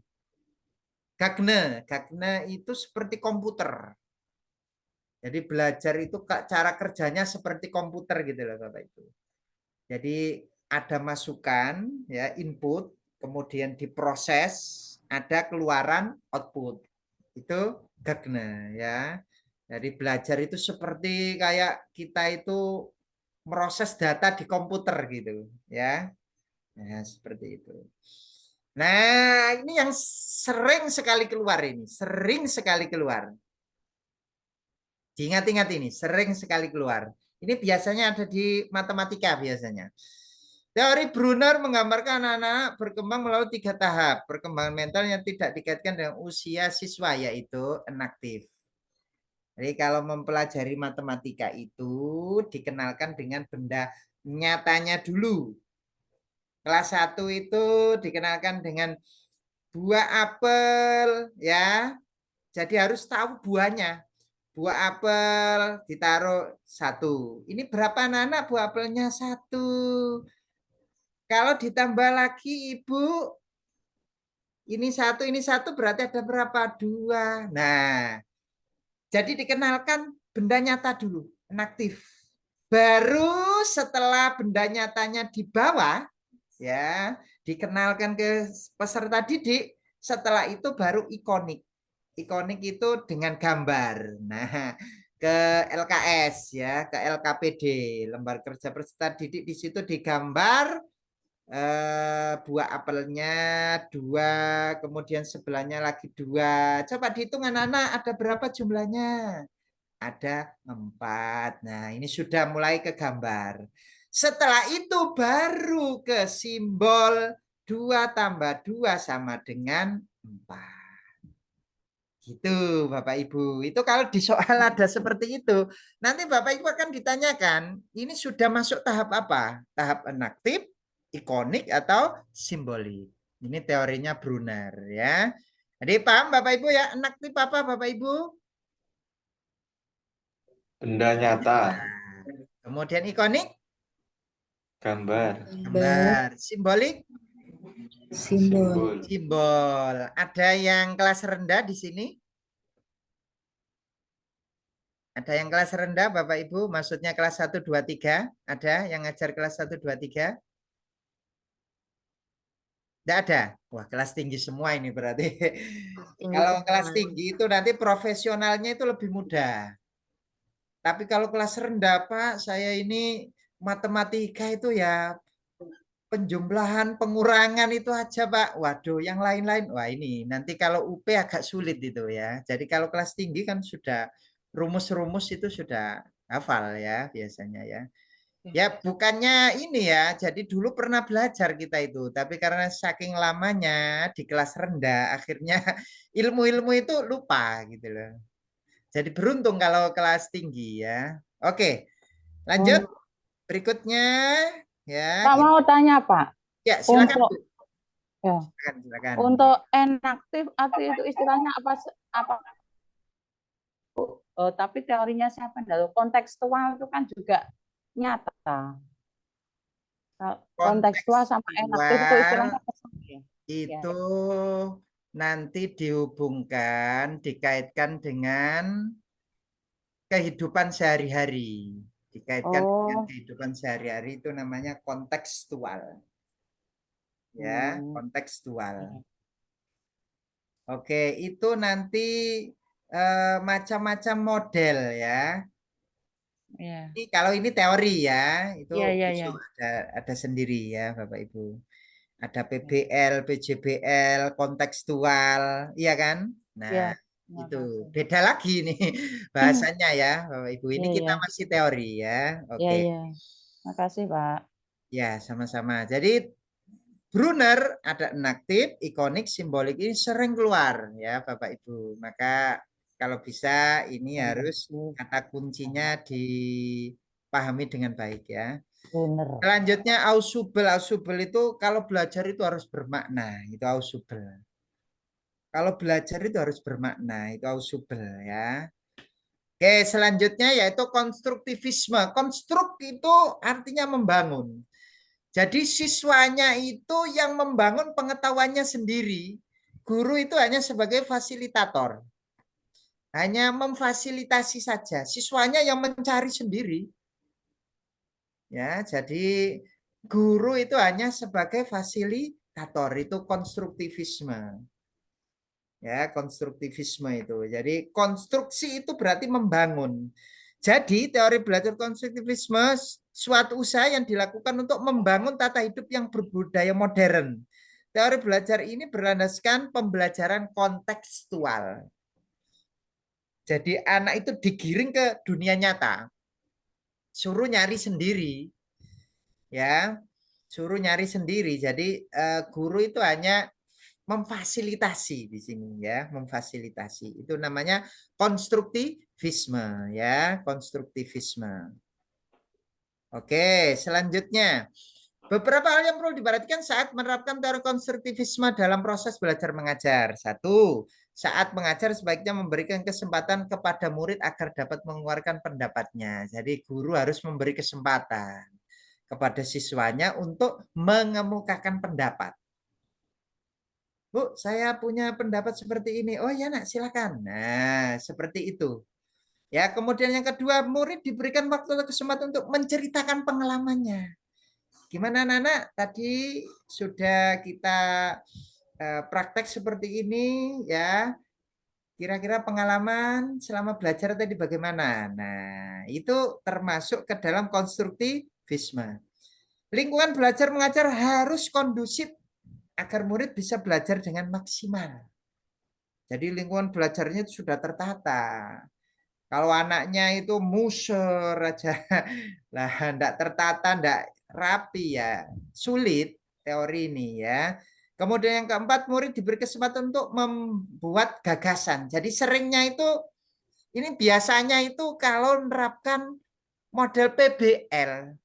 Gagne itu seperti komputer. Jadi belajar itu cara kerjanya seperti komputer gitu loh Bapak Ibu. Jadi ada masukan ya, input, kemudian diproses, ada keluaran output. Itu Gagne ya. Jadi belajar itu seperti kayak kita itu meroses data di komputer gitu ya. Nah, seperti itu. Nah, ini yang sering sekali keluar ini, sering sekali keluar. Diingat-ingat ini, sering sekali keluar. Ini biasanya ada di matematika biasanya. Teori Brunner menggambarkan anak-anak berkembang melalui 3 tahap. Perkembangan mental yang tidak dikaitkan dengan usia siswa, yaitu inaktif. Jadi kalau mempelajari matematika itu dikenalkan dengan benda nyatanya dulu. Kelas 1 itu dikenalkan dengan buah apel ya. Jadi harus tahu buahnya. Buah apel ditaruh 1. Ini berapa anak buah apelnya? 1. Kalau ditambah lagi Ibu, ini 1 berarti ada berapa? 2. Nah, jadi dikenalkan benda nyata dulu, inaktif. Baru setelah benda nyatanya dibawa, ya, dikenalkan ke peserta didik, setelah itu baru ikonik. Ikonik itu dengan gambar. Nah, ke LKS ya, ke LKPD, lembar kerja peserta didik, di situ digambar buah apelnya 2, kemudian sebelahnya lagi 2. Coba dihitung anak-anak, ada berapa jumlahnya? Ada 4. Nah, ini sudah mulai ke gambar. Setelah itu baru ke simbol 2 tambah 2 sama dengan 4. Gitu Bapak Ibu. Itu kalau di soal ada seperti itu. Nanti Bapak Ibu akan ditanyakan, ini sudah masuk tahap apa? Tahap inaktif, ikonik, atau simbolik. Ini teorinya Brunner ya. Jadi paham Bapak Ibu ya, inaktif apa Bapak Ibu? Benda nyata. Kemudian ikonik? Gambar. Gambar. Simbolik? Simbol. Simbol. Ada yang kelas rendah di sini? Ada yang kelas rendah Bapak Ibu? Maksudnya kelas 1, 2, 3? Ada yang ngajar kelas 1, 2, 3? Tidak ada? Wah, kelas tinggi semua ini berarti. Kalau kelas tinggi itu nanti profesionalnya itu lebih mudah. Tapi kalau kelas rendah, Pak, saya ini matematika itu ya penjumlahan, pengurangan itu aja, Pak. Waduh, yang lain-lain. Wah, ini nanti kalau UP agak sulit itu ya. Jadi kalau kelas tinggi kan sudah rumus-rumus itu sudah hafal ya biasanya ya. Ya bukannya ini ya, jadi dulu pernah belajar kita itu, tapi karena saking lamanya di kelas rendah, akhirnya ilmu-ilmu itu lupa gitu loh. Jadi beruntung kalau kelas tinggi ya. Oke, lanjut berikutnya ya. Pak mau tanya Pak, Ya silakan untuk Bu. ya, Silakan. untuk inaktif atau itu istilahnya apa? Tapi teorinya siapa? Kontekstual itu kan juga nyata. Kontekstual sama inaktif itu istilahnya apa sih? Itu nanti dihubungkan, dikaitkan dengan kehidupan sehari-hari. Dikaitkan dengan Oh. kehidupan sehari-hari itu namanya kontekstual. Ya, kontekstual. Oke, itu nanti macam-macam model ya. Ya. Ini kalau ini teori ya, itu Iya, iya, iya. besok ada sendiri ya Bapak Ibu. Ada Ya. PBL, PJBL, kontekstual, iya kan? Nah, Ya, terima itu kasih. beda lagi nih bahasanya ya Bapak Ibu. Ini Iya, kita iya. masih teori ya. Iya, Oke. iya. Makasih, Pak. Ya, sama-sama. Jadi Brunner ada enaktif, ikonik, simbolik ini sering keluar ya Bapak Ibu. Maka kalau bisa ini harus kata kuncinya dipahami dengan baik ya. Bener. Selanjutnya ausubel. Ausubel itu kalau belajar itu harus bermakna. Itu ausubel. Kalau belajar itu harus bermakna. Itu ausubel ya. Oke, selanjutnya yaitu konstruktivisme. Konstruk itu artinya membangun. Jadi siswanya itu yang membangun pengetahuannya sendiri. Guru itu hanya sebagai fasilitator. Hanya memfasilitasi saja. Siswanya yang mencari sendiri. Ya, jadi guru itu hanya sebagai fasilitator. Itu konstruktivisme. Ya, konstruktivisme itu. Jadi konstruksi itu berarti membangun. Jadi teori belajar konstruktivisme suatu usaha yang dilakukan untuk membangun tata hidup yang berbudaya modern. Teori belajar ini berlandaskan pembelajaran kontekstual. Jadi anak itu digiring ke dunia nyata. Suruh nyari sendiri. Ya, suruh nyari sendiri. Jadi guru itu hanya memfasilitasi di sini ya, memfasilitasi. Itu namanya konstruktivisme ya, konstruktivisme. Oke, selanjutnya beberapa hal yang perlu diperhatikan saat menerapkan teori konstruktivisme dalam proses belajar mengajar. Satu, saat mengajar sebaiknya memberikan kesempatan kepada murid agar dapat mengeluarkan pendapatnya. Jadi guru harus memberi kesempatan kepada siswanya untuk mengemukakan pendapat. Bu, saya punya pendapat seperti ini. Oh ya nak, silakan. Nah, seperti itu. Ya, kemudian yang kedua, murid diberikan waktu atau kesempatan untuk menceritakan pengalamannya. Gimana Nana? Tadi sudah kita praktek seperti ini ya. Kira-kira pengalaman selama belajar tadi bagaimana? Nah, itu termasuk ke dalam konstruktivisme. Lingkungan belajar mengajar harus kondusif agar murid bisa belajar dengan maksimal. Jadi lingkungan belajarnya itu sudah tertata. Kalau anaknya itu muser aja, lah enggak tertata, enggak rapi ya, sulit teori ini ya. Kemudian yang keempat, murid diberi kesempatan untuk membuat gagasan. Jadi seringnya itu, ini biasanya itu kalau menerapkan model PBL.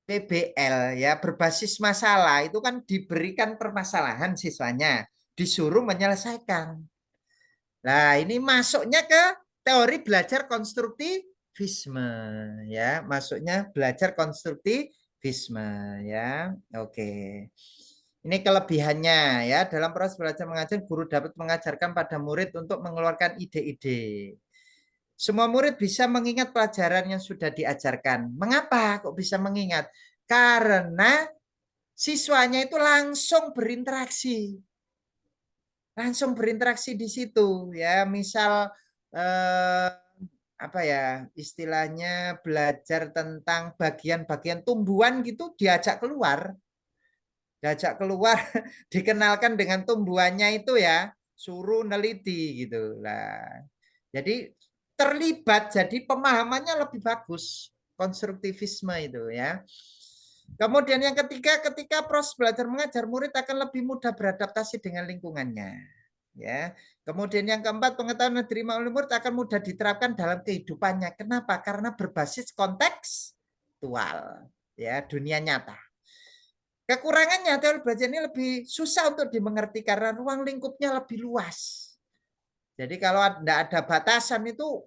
PBL ya, berbasis masalah itu kan diberikan permasalahan siswanya, disuruh menyelesaikan. Nah, ini masuknya ke teori belajar konstruktivisme ya, masuknya belajar konstruktivisme ya. Oke. Ini kelebihannya ya, dalam proses belajar mengajar guru dapat mengajarkan pada murid untuk mengeluarkan ide-ide. Semua murid bisa mengingat pelajaran yang sudah diajarkan. Mengapa kok bisa mengingat? Karena siswanya itu langsung berinteraksi. Langsung berinteraksi di situ ya. Misal apa ya istilahnya belajar tentang bagian-bagian tumbuhan gitu diajak keluar. Diajak keluar dikenalkan dengan tumbuhannya itu ya, suruh neliti gitu lah. Jadi terlibat, jadi pemahamannya lebih bagus konstruktivisme itu ya. Kemudian yang ketiga, ketika proses belajar mengajar, murid akan lebih mudah beradaptasi dengan lingkungannya. Ya. Kemudian yang keempat, pengetahuan yang diterima oleh murid akan mudah diterapkan dalam kehidupannya. Kenapa? Karena berbasis kontekstual, ya, dunia nyata. Kekurangannya teori belajar ini lebih susah untuk dimengerti karena ruang lingkupnya lebih luas. Jadi kalau tidak ada batasan itu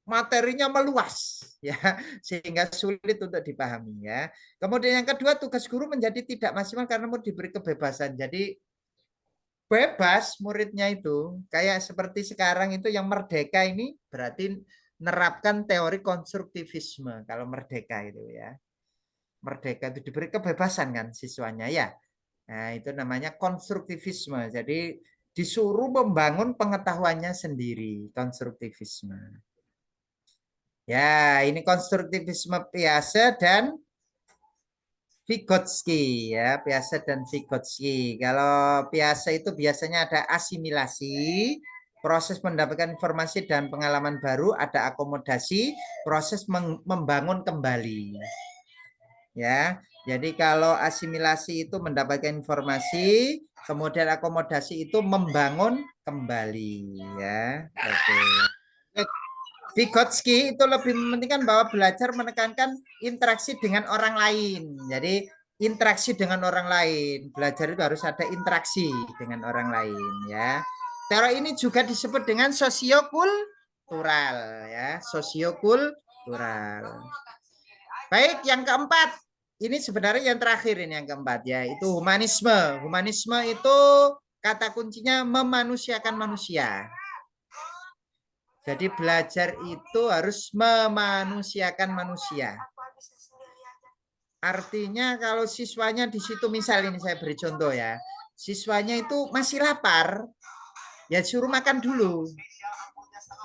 materinya meluas ya, sehingga sulit untuk dipahami ya. Kemudian yang kedua, tugas guru menjadi tidak maksimal karena murid diberi kebebasan. Jadi bebas muridnya itu, kayak seperti sekarang itu yang merdeka ini berarti menerapkan teori konstruktivisme kalau Merdeka itu ya. Merdeka itu diberi kebebasan kan siswanya ya. Nah, itu namanya konstruktivisme. Jadi disuruh membangun pengetahuannya sendiri, konstruktivisme. Ya, ini konstruktivisme Piaget dan Vygotsky ya, Piaget dan Vygotsky. Kalau Piaget itu biasanya ada asimilasi, proses mendapatkan informasi dan pengalaman baru, ada akomodasi, proses membangun kembali. Ya, jadi kalau asimilasi itu mendapatkan informasi, kemudian akomodasi itu membangun kembali ya. Oke. Vygotsky itu lebih mementingkan bahwa belajar menekankan interaksi dengan orang lain. Jadi interaksi dengan orang lain. Belajar itu harus ada interaksi dengan orang lain ya. Teori ini juga disebut dengan sosiokultural ya, sosiokultural. Baik, yang keempat. Ini sebenarnya yang terakhir ini yang keempat ya, itu humanisme. Humanisme itu kata kuncinya memanusiakan manusia. Jadi belajar itu harus memanusiakan manusia. Artinya kalau siswanya di situ, misal ini saya beri contoh ya, siswanya itu masih lapar, ya suruh makan dulu.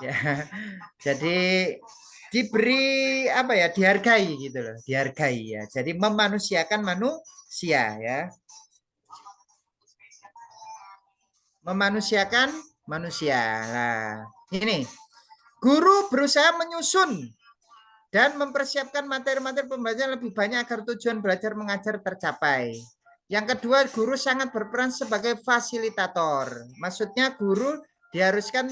Ya, jadi diberi apa ya, dihargai gitu loh, dihargai ya. Jadi memanusiakan manusia ya. Memanusiakan manusia. Nah, ini guru berusaha menyusun dan mempersiapkan materi-materi pembelajaran lebih banyak agar tujuan belajar mengajar tercapai. Yang kedua, guru sangat berperan sebagai fasilitator. Maksudnya guru diharuskan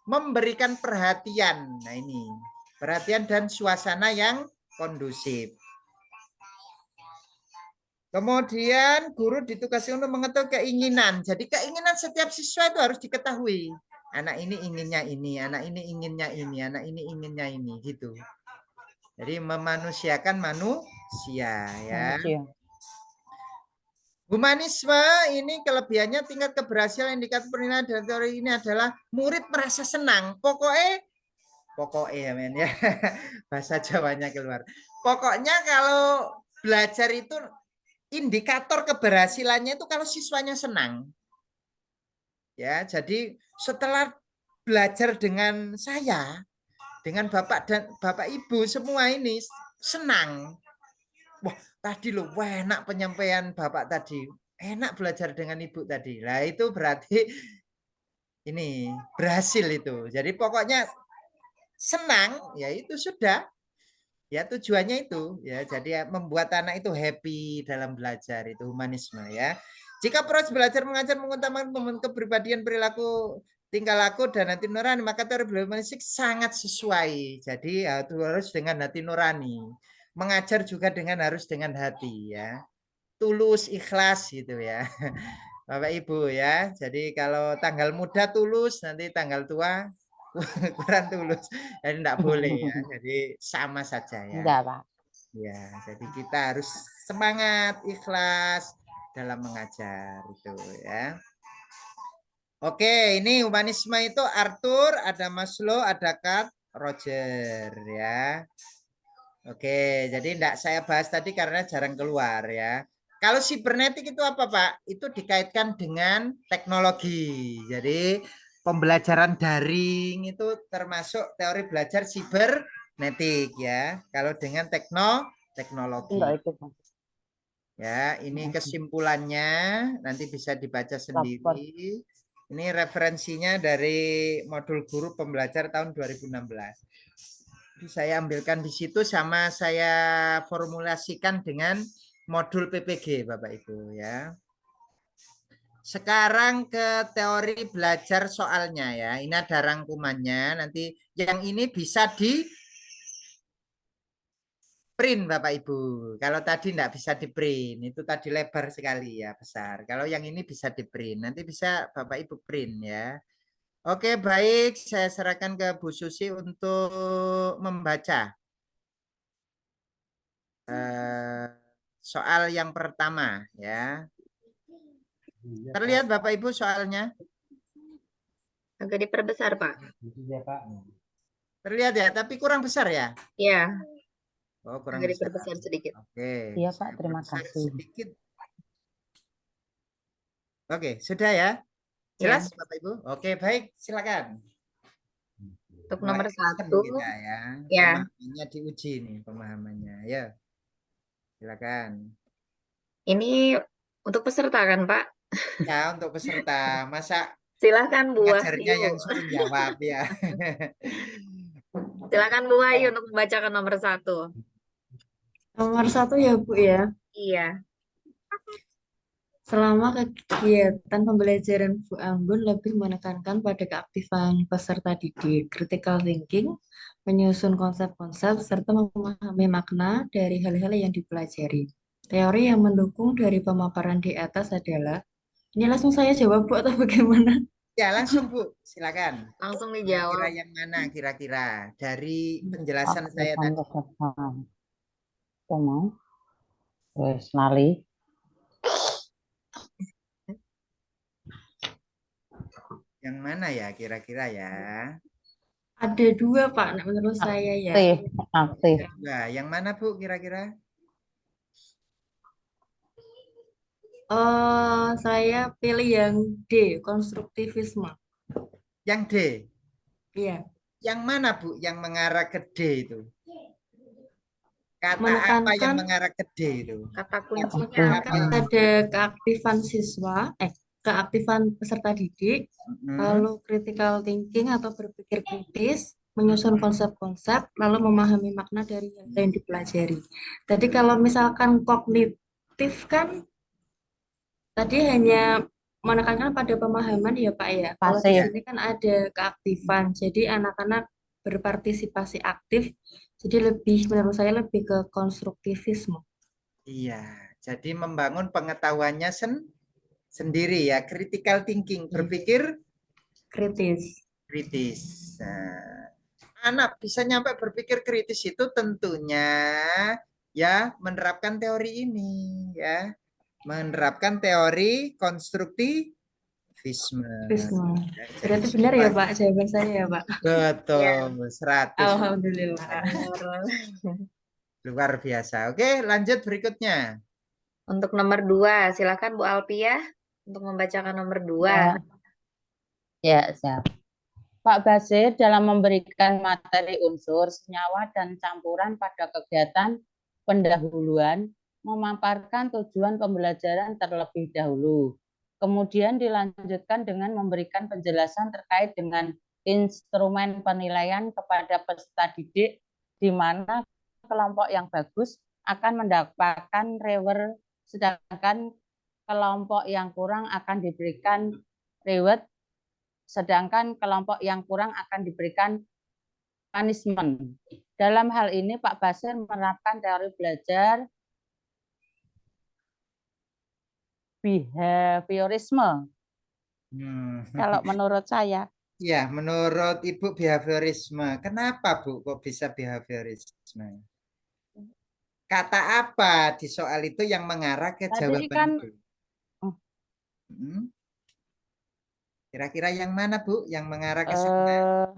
memberikan perhatian. Nah ini, perhatian dan suasana yang kondusif. Kemudian guru ditugasi untuk mengetahui keinginan. Jadi keinginan setiap siswa itu harus diketahui. Anak ini inginnya ini, anak ini inginnya ini, anak ini inginnya ini, gitu. Jadi memanusiakan manusia ya. Humanisme ini kelebihannya tingkat keberhasilan indikator penilaian dan teori ini adalah murid merasa senang. Pokoknya men ya. Bahasa Jawanya keluar. Pokoknya kalau belajar itu indikator keberhasilannya itu kalau siswanya senang. Ya, jadi setelah belajar dengan saya, dengan Bapak dan Bapak Ibu semua ini senang. Wah, tadi loh, wah, enak penyampaian Bapak tadi. Enak belajar dengan Ibu tadi. Nah, itu berarti ini berhasil itu. Jadi pokoknya senang, ya itu sudah. Ya tujuannya itu ya. Jadi membuat anak itu happy dalam belajar, itu humanisme ya. Jika proses belajar mengajar mengutamakan kepribadian, perilaku, tingkah laku dan hati nurani, maka teori humanistik sangat sesuai. Jadi harus dengan hati nurani. Mengajar juga harus dengan hati ya. Tulus, ikhlas gitu ya. Bapak Ibu ya. Jadi kalau tanggal muda tulus, nanti tanggal tua kurang tulus. Jadi tidak boleh ya. Jadi sama saja ya. Enggak, Pak. Ya, jadi kita harus semangat, ikhlas dalam mengajar itu ya. Oke, ini humanisme itu Arthur, ada Maslow, ada Carl Roger ya. Oke, jadi tidak saya bahas tadi karena jarang keluar ya. Kalau sibernetik itu apa, Pak? Itu dikaitkan dengan teknologi. Jadi pembelajaran daring itu termasuk teori belajar sibernetik ya. Kalau dengan teknologi. Ya, ini kesimpulannya nanti bisa dibaca sendiri. Ini referensinya dari modul guru pembelajar tahun 2016. Saya ambilkan di situ sama saya formulasikan dengan modul PPG Bapak Ibu ya. Sekarang ke teori belajar soalnya ya. Ini ada rangkumannya. Nanti yang ini bisa di print Bapak Ibu. Kalau tadi enggak bisa di print, itu tadi lebar sekali ya, besar. Kalau yang ini bisa di print. Nanti bisa Bapak Ibu print ya. Oke, baik, saya serahkan ke Bu Susi untuk membaca soal yang pertama ya. Terlihat Bapak Ibu soalnya? Agak diperbesar, Pak. Terlihat ya, tapi kurang besar ya? Ya, Oh, kurang agak besar. diperbesar sedikit. Oke, Iya, saya Pak, terima perbesar kasih. sedikit. Oke, sudah ya? Ya, Jelas, Bapak Ibu? Oke, baik, silakan. untuk Mulai nomor action 1, kita ya. ya, Pemahamannya diuji nih, pemahamannya. Ya, silakan. ini untuk peserta kan, Pak? Ya, untuk peserta. Masa Silahkan Bu ngajarnya Wahyu. yang suruh jawab ya. Silahkan Bu Wahyu untuk membacakan nomor 1. Nomor 1 ya Bu ya. Iya. Selama kegiatan pembelajaran Bu Anggun lebih menekankan pada keaktifan peserta didik, critical thinking, menyusun konsep-konsep, serta memahami makna dari hal-hal yang dipelajari. Teori yang mendukung dari pemaparan di atas adalah, ini langsung saya jawab Bu atau bagaimana? Ya, langsung Bu, silakan. Langsung Kira-kira dijawab. yang mana kira-kira dari penjelasan saya Aktifan tadi? peserta. Apa mau? Wes lali. Yang mana ya kira-kira ya? Ada 2 Pak, menurut saya ya. Aktif. Nah, yang mana Bu kira-kira? Saya pilih yang D, konstruktivisme. Yang D. Iya, Yang mana Bu yang mengarah ke D itu? Kata apa yang menekankan mengarah ke D itu? Kata kuncinya Apa apa? itu? pada keaktifan siswa, keaktifan peserta didik, lalu critical thinking atau berpikir kritis, menyusun konsep-konsep, lalu memahami makna dari hal yang dipelajari. Tadi kalau misalkan kognitif kan tadi hanya menekankan pada pemahaman ya Pak ya. Kalau di Pasif. sini kan ada keaktifan, jadi anak-anak berpartisipasi aktif, jadi lebih menurut saya lebih ke konstruktivisme. Iya, jadi membangun pengetahuannya sendiri ya, critical thinking, berpikir Kritis. kritis. Nah, anak bisa nyampe berpikir kritis itu tentunya ya menerapkan teori ini ya, menerapkan teori konstruktivisme. Krisma. Ya, jadi Berarti benar ya semua Pak jawaban saya ya Pak. Ya, betul 100 Alhamdulillah. benar. luar biasa. Oke, lanjut berikutnya. Untuk nomor 2, silakan Bu Alpia untuk membacakan nomor 2. Ya, siap. Pak Basir dalam memberikan materi unsur, senyawa, dan campuran pada kegiatan pendahuluan, memaparkan tujuan pembelajaran terlebih dahulu. Kemudian dilanjutkan dengan memberikan penjelasan terkait dengan instrumen penilaian kepada peserta didik, di mana kelompok yang bagus akan mendapatkan reward, sedangkan kelompok yang kurang akan diberikan reward, sedangkan kelompok yang kurang akan diberikan punishment. Dalam hal ini Pak Basir menerapkan teori belajar behaviorisme. Kalau menurut saya. Ya, menurut Ibu behaviorisme. Kenapa Bu kok bisa behaviorisme? Kata apa di soal itu yang mengarah ke Tadi jawaban kan itu? Kira-kira yang mana Bu yang mengarah ke sana?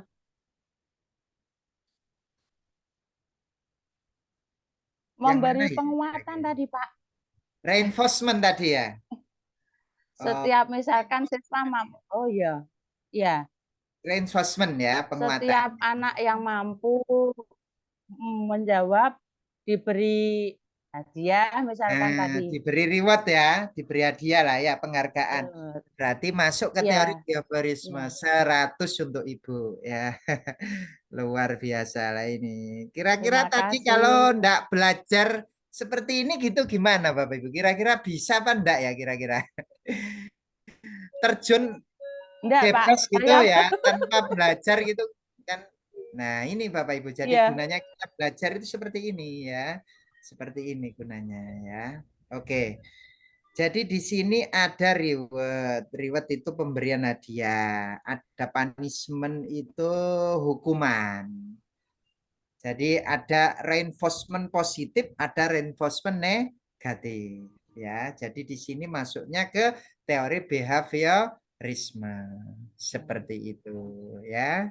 Memberi Ya, penguatan tadi Pak. Reinforcement tadi ya? Setiap misalkan siswa mampu, oh iya, ya. Reinforcement ya, penguatan. Setiap anak yang mampu menjawab diberi hadiah misalkan tadi. Diberi reward ya, diberi hadiah lah ya, penghargaan. Berarti masuk ke teori behaviorisme 100 untuk Ibu ya. Luar biasa lah ini. Kira-kira tadi kalau enggak belajar seperti ini gitu gimana Bapak Ibu? Kira-kira bisa apa enggak ya kira-kira? Terjun bebas gitu ya, tanpa belajar gitu kan. Nah, ini Bapak Ibu. Jadi gunanya kita belajar itu seperti ini ya. Seperti ini gunanya ya. Oke. Jadi di sini ada reward. Reward itu pemberian hadiah. Ada punishment itu hukuman. Jadi ada reinforcement positif, ada reinforcement negatif. Ya, jadi di sini masuknya ke teori behaviorisme seperti itu, ya.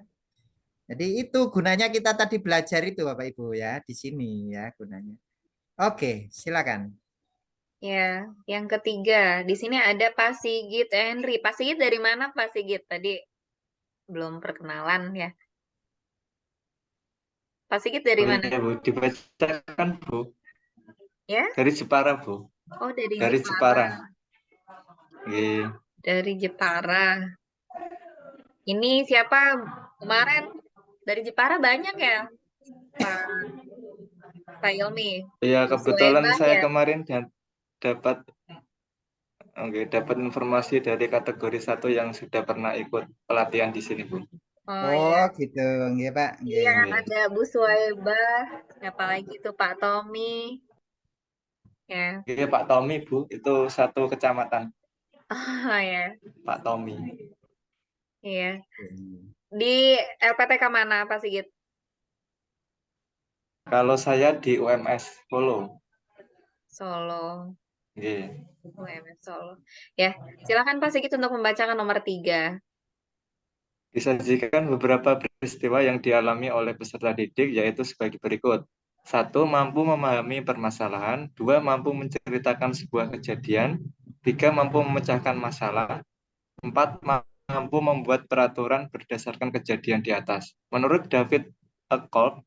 Jadi itu gunanya kita tadi belajar itu Bapak Ibu ya, di sini ya gunanya. Oke, silakan. Ya, yang ketiga, di sini ada Pak Sigit Henry. Pak Sigit dari mana Pak Sigit? Tadi belum perkenalan ya. Pak Sigit dari Oh mana? iya Bu, dibacakan Bu. Ya? Dari Jepara Bu. Oh, dari Dari Jepara. Jepara. Iya. Dari Jepara. Ini siapa kemarin dari Jepara banyak ya, Pak Ilmi? Iya, kebetulan Suweba saya ya? kemarin dapat dapat informasi dari kategori 1 yang sudah pernah ikut pelatihan di sini, Bu. Oh Oh, iya. gitu. Nggih, Pak. Nggih. Iya, Nggih. ada Bu Suweba. Siapa lagi tuh Pak Tommy? Ya. Iya, Pak Tommy, Bu. Itu satu kecamatan, Oh ya. Pak Tommy. Iya. Di LPTK mana Pak Sigit? Kalau saya di UMS Solo. Solo. Nggih. UMS Solo. Ya, silakan Pak Sigit untuk membacakan nomor 3. Disajikan beberapa peristiwa yang dialami oleh peserta didik, yaitu sebagai berikut. 1. Mampu memahami permasalahan. 2. Mampu menceritakan sebuah kejadian. 3. Mampu memecahkan masalah. 4. Mampu membuat peraturan berdasarkan kejadian di atas. Menurut David Eckholt,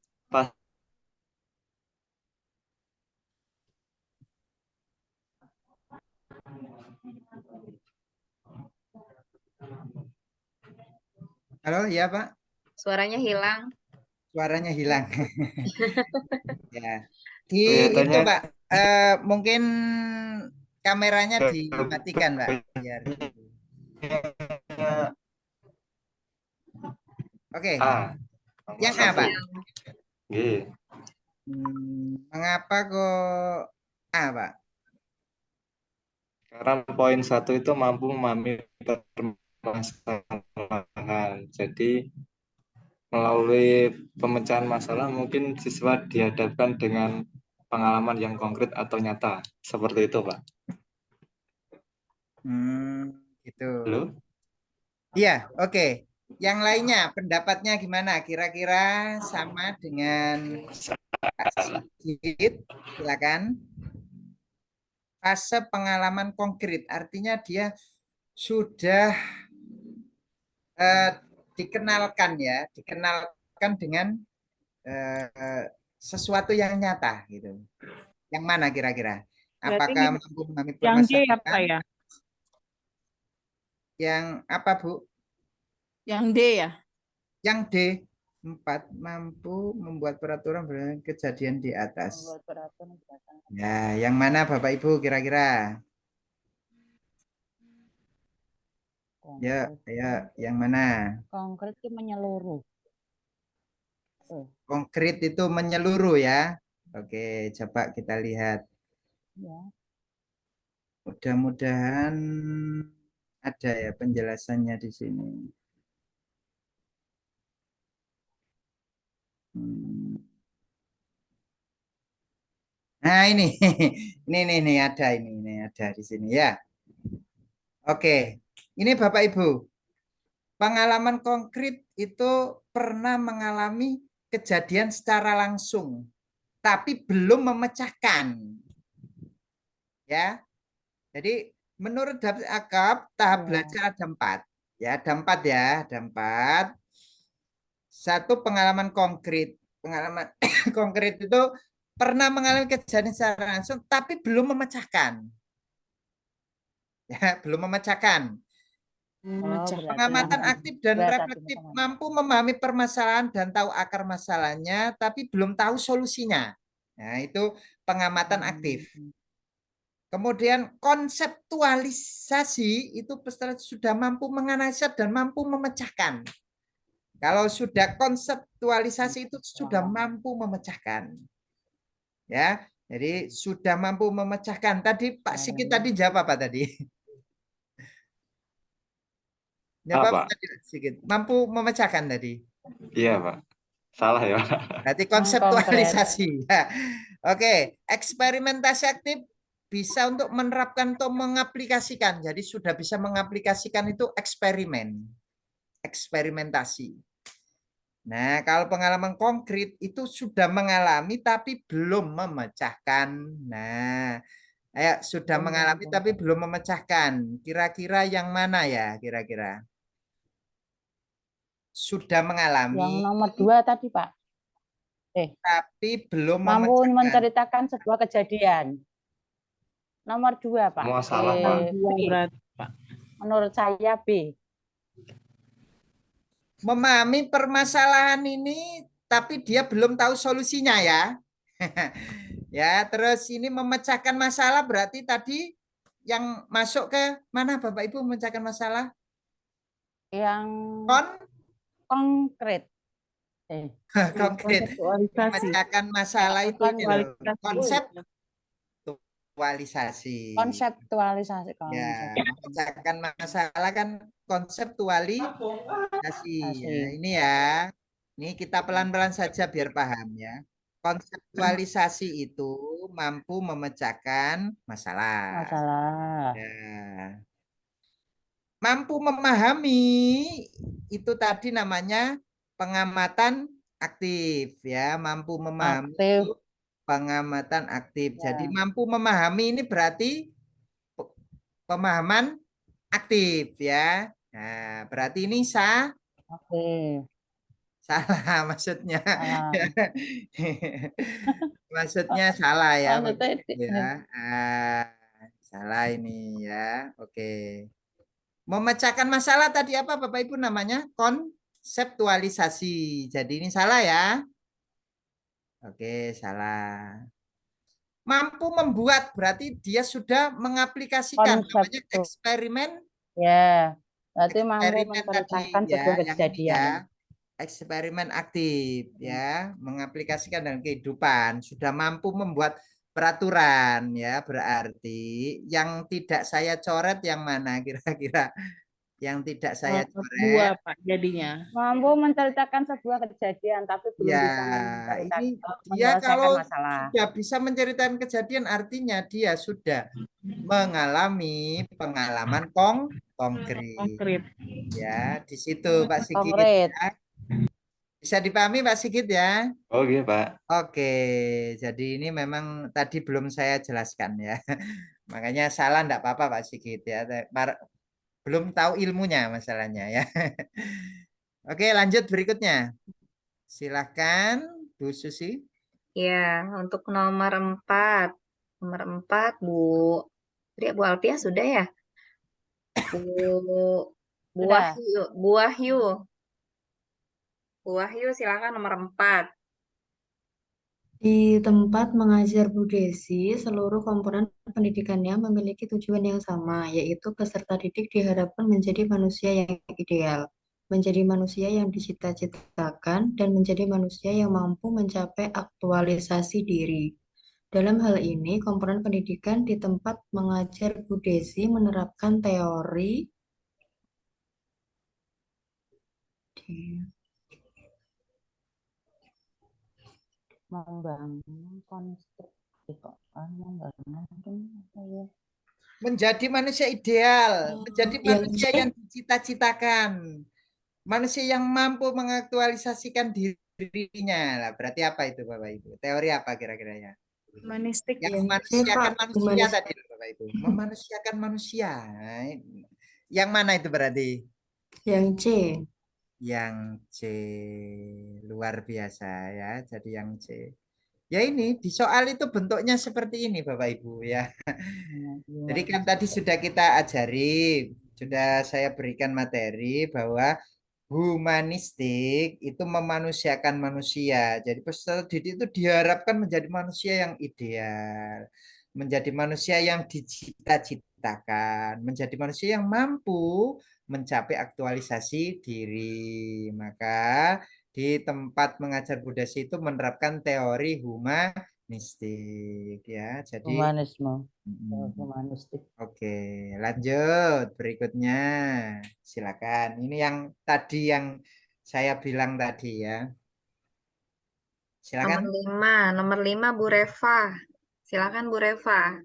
Halo, ya Pak. Suaranya hilang. Suaranya hilang. Ya. Di itu kelihatannya Pak, mungkin kameranya dimatikan Pak. Biar itu. Oke. A. Yang A Pak. Nggih. Mengapa kok A Pak? Karena poin 1 itu mampu memahami permasalahan. Jadi melalui pemecahan masalah mungkin siswa dihadapkan dengan pengalaman yang konkret atau nyata. Seperti itu, Pak. Gitu. Halo? Iya, oke. Yang lainnya pendapatnya gimana? Kira-kira sama dengan Pak Sigit? Silakan. Fase pengalaman konkret, artinya dia sudah dikenalkan ya, dikenalkan dengan sesuatu yang nyata gitu. Yang mana kira-kira? Apakah mampu memahami Yang D ya Pak permasalahan? ya? Yang apa Bu? Yang D ya? Yang D, 4 mampu membuat peraturan berdasarkan kejadian di atas. Membuat peraturan berdasarkan. Ya, yang mana Bapak Ibu kira-kira? Ya, yang mana? Konkret itu menyeluruh. Konkret itu menyeluruh ya. Oke, coba kita lihat. Ya. Mudah-mudahan ada ya penjelasannya di sini. Nah ini, ini ada di sini ya. Oke, ini Bapak Ibu, pengalaman konkret itu pernah mengalami kejadian secara langsung, tapi belum memecahkan. Ya, jadi menurut David Akab tahap belajar ada 4. Ya, ada 4 ya, ada 4. Satu pengalaman konkret. Pengalaman konkret itu pernah mengalami kejadian secara langsung, tapi belum memecahkan. Ya, belum memecahkan. Pengamatan aktif dan reflektif, mampu memahami permasalahan dan tahu akar masalahnya, tapi belum tahu solusinya. Nah, itu pengamatan aktif. Kemudian konseptualisasi itu peserta sudah mampu menganalisa dan mampu memecahkan. Kalau sudah konseptualisasi itu sudah mampu memecahkan. Ya, jadi sudah mampu memecahkan. Tadi Pak Sigit tadi jawab apa tadi? Jawab Apa? tadi Sigit. Mampu memecahkan tadi. Iya, Pak. Salah ya, Pak. Berarti konseptualisasi. Ya. Oke, eksperimentasi aktif bisa untuk menerapkan atau mengaplikasikan. Jadi sudah bisa mengaplikasikan itu eksperimen. Eksperimentasi. Nah, kalau pengalaman konkret itu sudah mengalami tapi belum memecahkan. Nah, sudah mengalami tapi belum memecahkan. Kira-kira yang mana ya? Kira-kira sudah Yang mengalami nomor 2 tadi, Pak. tapi belum Mampu memecahkan. menceritakan sebuah kejadian. Nomor 2, Pak. Semua salah, Pak. Berarti, Pak. Menurut saya B. Memahami permasalahan ini tapi dia belum tahu solusinya ya. Ya, terus ini memecahkan masalah berarti tadi yang masuk ke mana Bapak Ibu memecahkan masalah? Yang konkret. Konkret. Konseptualisasi. Memecahkan masalah itu ini loh. Konseptualisasi. Konseptualisasi. Ya, memecahkan masalah kan konseptualisasi. Ya, ini ya. Ini kita pelan-pelan saja biar paham ya. Konseptualisasi itu mampu memecahkan masalah. Ya. Mampu memahami itu tadi namanya pengamatan aktif ya. Mampu memahami itu pengamatan aktif. Ya. Jadi mampu memahami ini berarti pemahaman aktif ya. Nah, berarti ini salah maksudnya. Maksudnya salah ya. Salah ini ya. Oke. Memecahkan masalah tadi apa Bapak Ibu namanya? Konseptualisasi. Jadi ini salah ya. Oke, salah. Mampu membuat berarti dia sudah mengaplikasikan namanya eksperimen. Ya, berarti mampu Eksperimen menceritakan tadi sebuah ya, kejadian. ya. Eksperimen aktif ya, mengaplikasikan dalam kehidupan, sudah mampu membuat peraturan ya, berarti yang tidak saya coret yang mana kira-kira? Yang tidak saya coret. 2, Pak, jadinya. Mampu menceritakan sebuah kejadian tapi belum Ya, bisa ini dia menyelesaikan kalau masalah. sudah bisa menceritakan kejadian artinya dia sudah mengalami pengalaman konkret. Ya, di situ Pak Sigit. Ya. Bisa dipahami Pak Sigit ya? Oke, Pak. Oke, jadi ini memang tadi belum saya jelaskan ya. Makanya salah enggak apa-apa Pak Sigit ya. Belum tahu ilmunya masalahnya ya. Oke, lanjut berikutnya. Silakan Bu Susi. Ya, untuk nomor 4. Nomor 4 Bu Alpia sudah ya? Bu Wahyu. Bu Wahyu silakan nomor 4. Di tempat mengajar Bu Desi, seluruh komponen pendidikannya memiliki tujuan yang sama, yaitu peserta didik diharapkan menjadi manusia yang ideal, menjadi manusia yang dicita-citakan, dan menjadi manusia yang mampu mencapai aktualisasi diri. Dalam hal ini, komponen pendidikan di tempat mengajar Bu Desi menerapkan teori menjadi manusia ideal, menjadi manusia yang dicita-citakan, manusia yang mampu mengaktualisasikan dirinya. Lah, berarti apa itu Bapak Ibu? Teori apa kira-kira ya? Humanistik. Yang memanusiakan manusia tadi Bapak Ibu. Memanusiakan manusia. Yang mana itu berarti? Yang C. Yang C. Luar biasa ya. Jadi yang C. Ya ini di soal itu bentuknya seperti ini Bapak Ibu ya. Jadi kan tadi sudah kita ajari, sudah saya berikan materi bahwa humanistik itu memanusiakan manusia. Jadi peserta didik itu diharapkan menjadi manusia yang ideal, menjadi manusia yang dicita-citakan, menjadi manusia yang mampu mencapai aktualisasi diri. Maka di tempat mengajar Buddhis itu menerapkan teori humanistik ya. Jadi humanistik. Oke, lanjut berikutnya. Silakan. Ini yang tadi yang saya bilang tadi ya. Silakan. Nomor 5 Bu Reva. Silakan Bu Reva.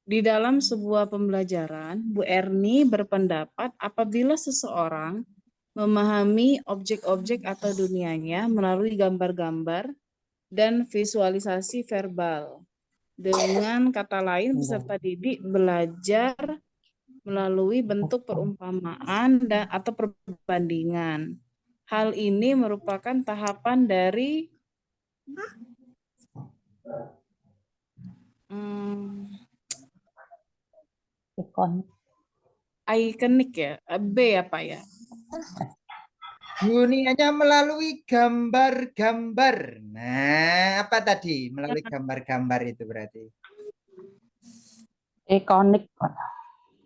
Di dalam sebuah pembelajaran, Bu Erni berpendapat apabila seseorang memahami objek-objek atau dunianya melalui gambar-gambar dan visualisasi verbal. Dengan kata lain, peserta didik belajar melalui bentuk perumpamaan atau perbandingan. Hal ini merupakan tahapan dari ikonik ya, B apa ya? Dunianya melalui gambar-gambar. Nah, apa tadi? Melalui gambar-gambar itu berarti. Ikonik.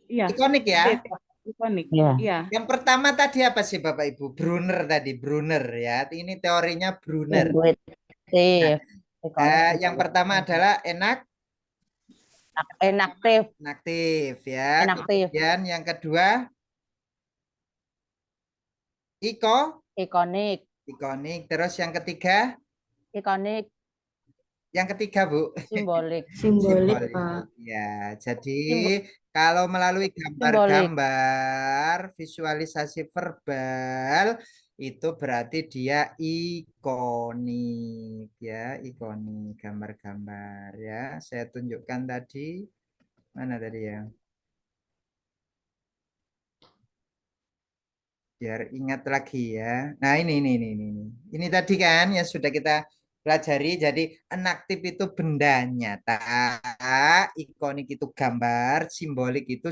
Iya. Ikonik ya? Ikonik. Iya. Iya. Yang pertama tadi apa sih Bapak Ibu? Brunner tadi, Brunner ya. Ini teorinya Brunner. Nah, yang pertama adalah inaktif. Inaktif ya. Inaktif. Kemudian yang kedua Ikonik. Ikonik. Terus yang ketiga? Ikonik. Yang ketiga, Bu. Simbolik. Simbolik, Pak. Ya, jadi kalau melalui gambar-gambar, visualisasi verbal, itu berarti dia ikonik ya, ikonik gambar-gambar ya. Saya tunjukkan tadi. Mana tadi ya? Biar ingat lagi ya. Nah, ini. Ini tadi kan yang sudah kita pelajari. Jadi inaktif itu benda nyata, ikonik itu gambar, simbolik itu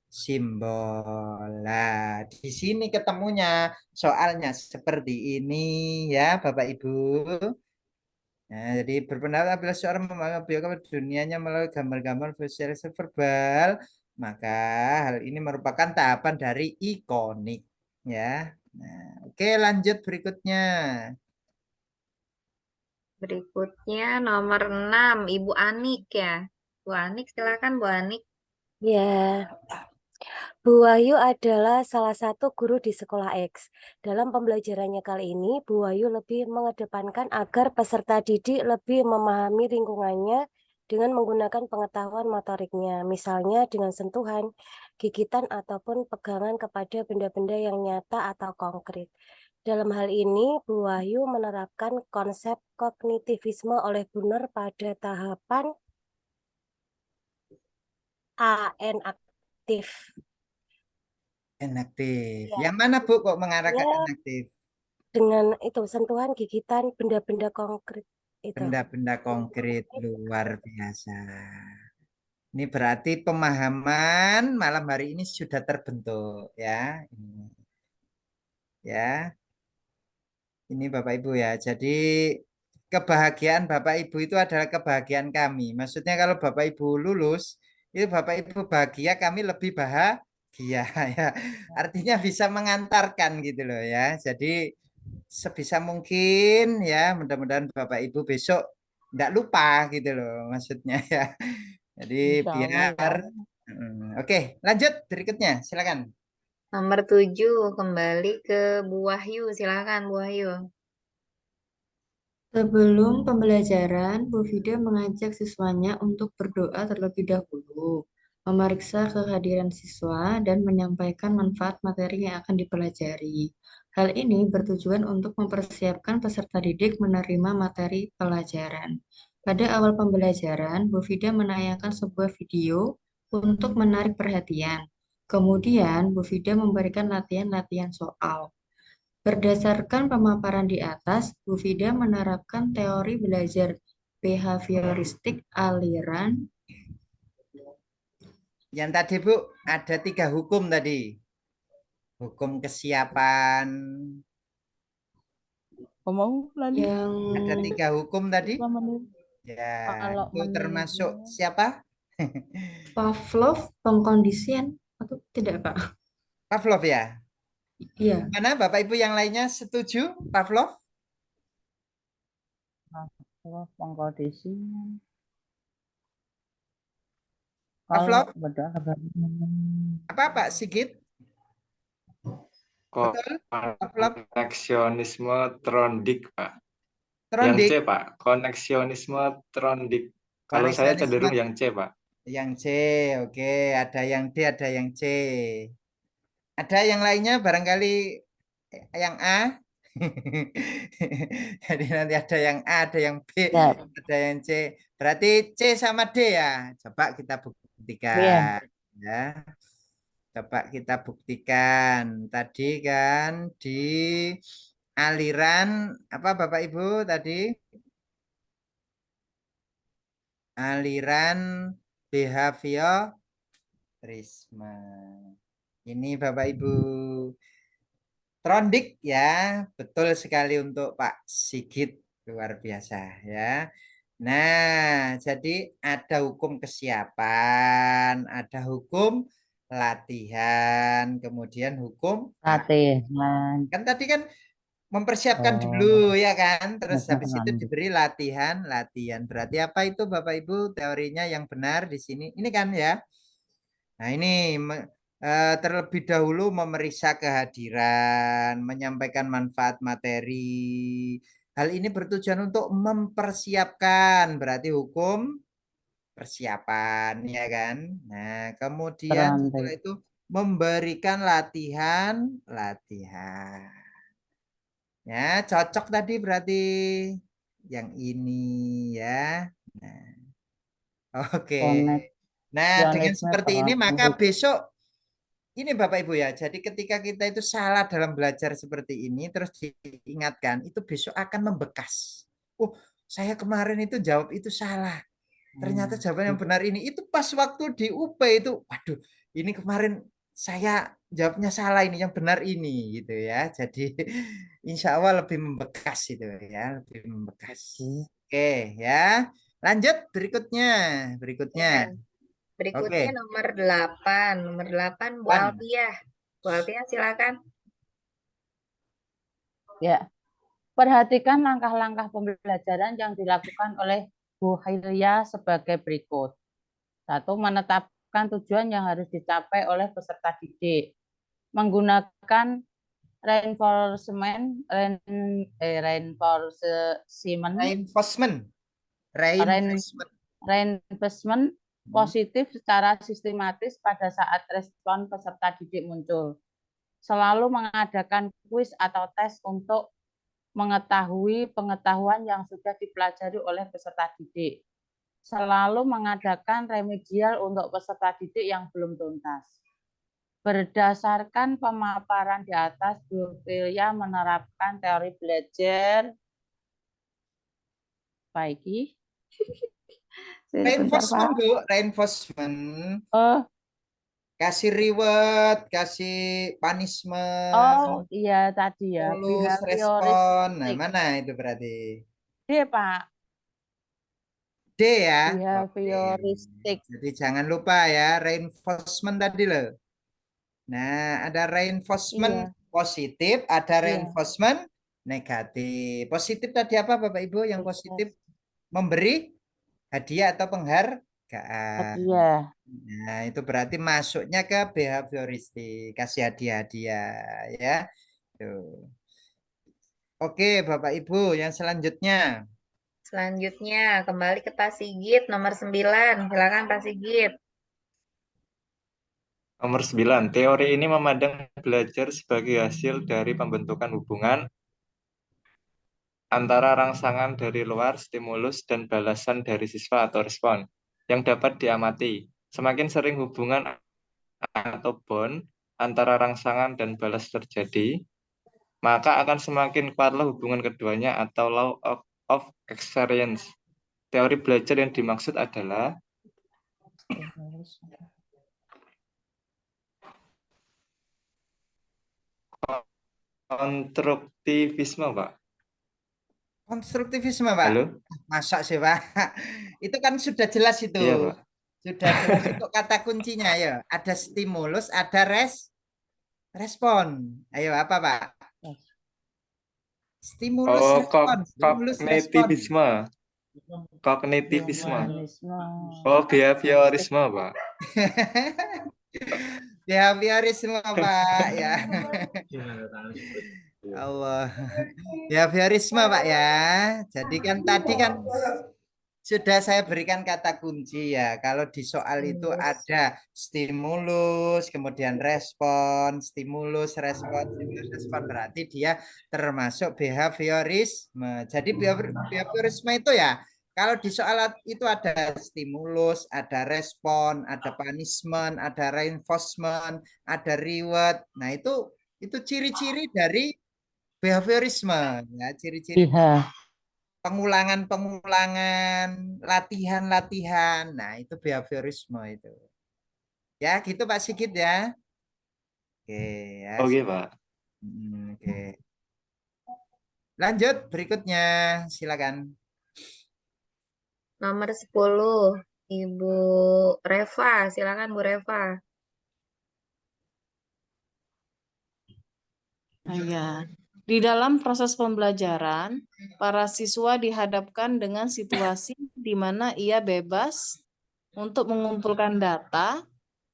simbol. Nah, di sini ketemunya soalnya seperti ini ya, Bapak Ibu. Nah, jadi berpendapat apabila seorang memahami dunianya melalui gambar-gambar visualisasi verbal, maka hal ini merupakan tahapan dari ikonik. Ya, nah, oke lanjut berikutnya. Berikutnya nomor 6, Ibu Anik ya. Bu Anik, silakan Bu Anik. Ya, Bu Wahyu adalah salah satu guru di sekolah X. Dalam pembelajarannya kali ini, Bu Wahyu lebih mengedepankan agar peserta didik lebih memahami lingkungannya dengan menggunakan pengetahuan motoriknya, misalnya dengan sentuhan, gigitan, ataupun pegangan kepada benda-benda yang nyata atau konkret. Dalam hal ini, Bu Wahyu menerapkan konsep kognitivisme oleh Brunner pada tahapan AN aktif. Inaktif. Ya. Yang mana Bu kok mengarah ke Ya. inaktif? Dengan itu sentuhan, gigitan, benda-benda konkret itu. Benda-benda konkret luar biasa. Ini berarti pemahaman malam hari ini sudah terbentuk ya. Ya. Ini Bapak Ibu ya. Jadi kebahagiaan Bapak Ibu itu adalah kebahagiaan kami. Maksudnya kalau Bapak Ibu lulus, itu Bapak Ibu bahagia, kami lebih bahagia ya. Artinya bisa mengantarkan gitu loh ya. Jadi sebisa mungkin ya, mudah-mudahan Bapak Ibu besok enggak lupa gitu loh maksudnya ya. Jadi biar Oke, lanjut berikutnya. Silakan. Nomor 7, kembali ke Bu Wahyu. Silakan Bu Wahyu. Sebelum pembelajaran, Bu Fida mengajak siswanya untuk berdoa terlebih dahulu, memeriksa kehadiran siswa, dan menyampaikan manfaat materi yang akan dipelajari. Hal ini bertujuan untuk mempersiapkan peserta didik menerima materi pelajaran. Pada awal pembelajaran, Bu Fida menayangkan sebuah video untuk menarik perhatian. Kemudian, Bu Fida memberikan latihan-latihan soal. Berdasarkan pemaparan di atas, Bu Fida menerapkan teori belajar behavioristik aliran. Yang tadi Bu, ada 3 hukum tadi. Hukum kesiapan. Yang ada 3 hukum tadi. Ya, Kalau itu termasuk siapa? Pavlov, pengkondisian atau tidak, Pak? Pavlov ya? Iya. Mana Bapak Ibu yang lainnya setuju Pavlov? Pavlov, pengkondisian. Pavlov? Apa Pak Sigit? Koneksionisme Trondik, Pak. Trondik. Yang C, Pak. Koneksionisme Trondik. Kalau saya cenderung yang C, Pak. Yang C, oke. Ada yang D, ada yang C. Ada yang lainnya barangkali yang A. Jadi nanti ada yang A, ada yang B, Siap. ada yang C. Berarti C sama D ya. Coba kita Iya. buktikan. Ya. Coba kita buktikan. Tadi kan di aliran apa Bapak Ibu tadi? Aliran behaviorisme. Ini Bapak Ibu. Trondik ya, betul sekali untuk Pak Sigit, luar biasa ya. Nah, jadi ada hukum kesiapan, ada hukum latihan, kemudian hukum Latihan. kan tadi kan mempersiapkan dulu Oh, ya kan, terus habis itu lanjut. diberi latihan, latihan. Berarti apa itu Bapak Ibu teorinya yang benar di sini? Ini kan ya. Nah, ini terlebih dahulu memeriksa kehadiran, menyampaikan manfaat materi. Hal ini bertujuan untuk mempersiapkan, berarti hukum persiapan, ya kan? Nah, kemudian setelah Trondik. itu memberikan latihan, latihan. Ya, cocok tadi berarti yang ini ya. Nah, oke. Nah, dengan Koneksionisme seperti ini maka trondik. besok ini Bapak Ibu ya, jadi ketika kita itu salah dalam belajar seperti ini, terus diingatkan, itu besok akan membekas. Oh, saya kemarin itu jawab itu salah. Ternyata jawaban yang benar ini. Itu pas waktu di UP itu, waduh, ini kemarin saya jawabnya salah ini, yang benar ini, gitu ya. Jadi insya Allah lebih membekas itu ya, lebih membekas. Oke ya, lanjut berikutnya, berikutnya. Ya. Oke, Berikutnya nomor 8. Nomor 8 Bu Wan. Alfiah. Bu Alfiah silakan. Ya. Perhatikan langkah-langkah pembelajaran yang dilakukan oleh Bu Hilya sebagai berikut. 1. Menetapkan tujuan yang harus dicapai oleh peserta didik. Menggunakan reinforcement, reinforcement positif secara sistematis pada saat respon peserta didik muncul. Selalu mengadakan kuis atau tes untuk mengetahui pengetahuan yang sudah dipelajari oleh peserta didik. Selalu mengadakan remedial untuk peserta didik yang belum tuntas. Berdasarkan pemaparan di atas, Bu Hilya menerapkan teori belajar baiki. Reinforcement, Bu, reinforcement. Oh. Kasih reward, kasih punishment. Oh, iya tadi ya. Tulus, respon. Nah, mana itu berarti? D, Pak. D ya. Behavioristik. Jadi jangan lupa ya, reinforcement tadi loh. Nah, ada reinforcement positif, ada reinforcement negatif. Positif tadi apa Bapak Ibu yang positif? Memberi hadiah atau penghargaan. Hadiah. Nah, itu berarti masuknya ke behavioristik, kasih hadiah-hadiah ya. Tuh. Oke, Bapak Ibu, yang selanjutnya. Selanjutnya kembali ke Pak Sigit nomor 9. Silakan Pak Sigit. Nomor 9, teori ini memandang belajar sebagai hasil dari pembentukan hubungan antara rangsangan dari luar, stimulus, dan balasan dari siswa atau respon yang dapat diamati. Semakin sering hubungan atau bond antara rangsangan dan balas terjadi, maka akan semakin kuatlah hubungan keduanya atau law of experience. Teori belajar yang dimaksud adalah konstruktivisme, Pak. Konstruktivisme, Pak. Halo? Masa sih, Pak? Itu kan sudah jelas itu. Iya, Pak. Sudah jelas untuk kata kuncinya ya. Ada stimulus, ada respon. Ayo, apa, Pak? Stimulus, respon. Stimulus, kognitivisme. Kognitivisme. Oh, behaviorisme, Pak. Behaviorisme, Pak, ya. Allah. Behaviorisme, Pak ya. Jadi kan tadi kan Sudah saya berikan kata kunci ya. Kalau di soal itu ada stimulus, kemudian respon, stimulus, respon berarti dia termasuk behaviorisme. Jadi behaviorisme itu ya, kalau di soal itu ada stimulus, ada respon, ada punishment, ada reinforcement, ada reward. Nah, itu ciri-ciri dari behaviorisme ya, ciri-ciri Iya. pengulangan-pengulangan, latihan-latihan. Nah, itu behaviorisme itu. Ya, gitu Pak Sigit ya. Oke, ya. Oke, Pak. Oke. Lanjut berikutnya, silakan. Nomor 10, Ibu Reva. Silakan Bu Reva. Ya. Di dalam proses pembelajaran, para siswa dihadapkan dengan situasi di mana ia bebas untuk mengumpulkan data,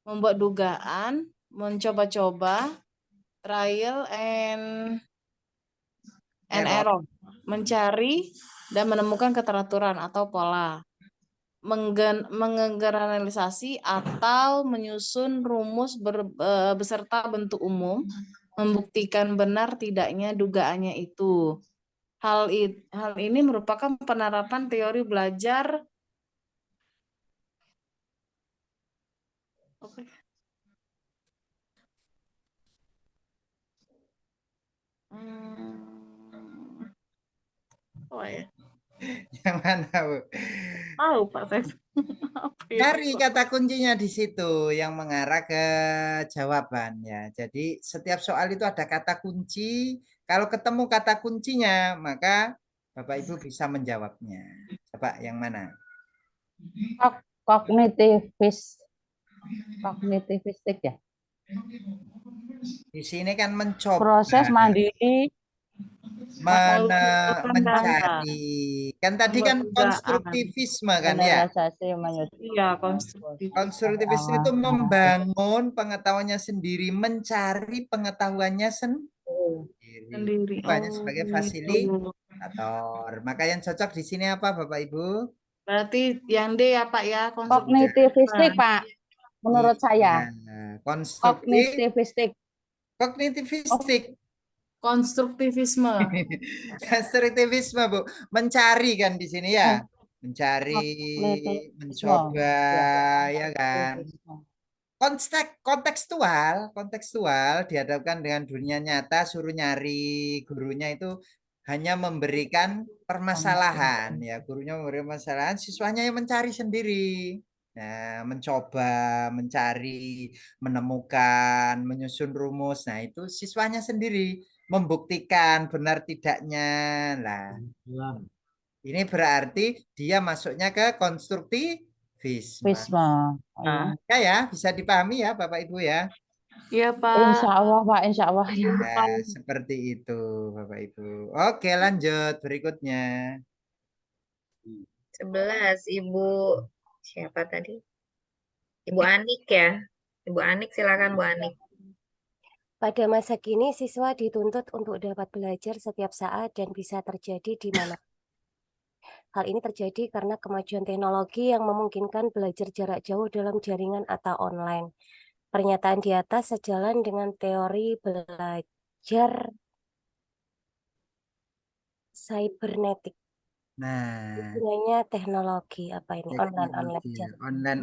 membuat dugaan, mencoba-coba, trial and error, mencari dan menemukan keteraturan atau pola, menggeneralisasi atau menyusun rumus beserta bentuk umum, membuktikan benar tidaknya dugaannya itu. Hal ini merupakan penerapan teori belajar oh ya. Yang mana, Bu? Tahu Pak saya. Cari kata kuncinya di situ yang mengarah ke jawaban ya. Jadi setiap soal itu ada kata kunci. Kalau ketemu kata kuncinya, maka Bapak Ibu bisa menjawabnya. Coba yang mana? Kognitivistik ya. Di sini kan mencoba. Proses mandiri mencari. Kan tadi kan konstruktivisme kan ya. Iya, konstruktif. Konstruktivisme itu membangun pengetahuannya sendiri, mencari pengetahuannya sendiri. Banyak sebagai fasilitator. Maka yang cocok di sini apa Bapak Ibu? Berarti yang D ya Pak ya, kognitivistik Pak. Menurut saya. Konstruktivistik. Konstruktivisme. Konstruktivisme, Bu. Mencari kan di sini ya. Mencari, mencoba, ya kan. Kontekstual dihadapkan dengan dunia nyata, suruh nyari, gurunya itu hanya memberikan permasalahan ya, gurunya memberikan permasalahan, siswanya yang mencari sendiri. Nah, mencoba, mencari, menemukan, menyusun rumus. Nah, itu siswanya sendiri membuktikan benar tidaknya. Nah, ini berarti dia masuknya ke konstruktivisme. Ya, bisa dipahami ya Bapak Ibu ya. Iya Pak. Insya Allah Pak, Insya Allah. Ya, seperti itu Bapak Ibu. Oke, lanjut berikutnya. 11, Ibu siapa tadi? Ibu Anik ya. Ibu Anik, silakan Bu Anik. Pada masa kini, siswa dituntut untuk dapat belajar setiap saat dan bisa terjadi di mana. Hal ini terjadi karena kemajuan teknologi yang memungkinkan belajar jarak jauh dalam jaringan atau online. Pernyataan di atas sejalan dengan teori belajar cybernetik. Nah, gunanya teknologi apa ini?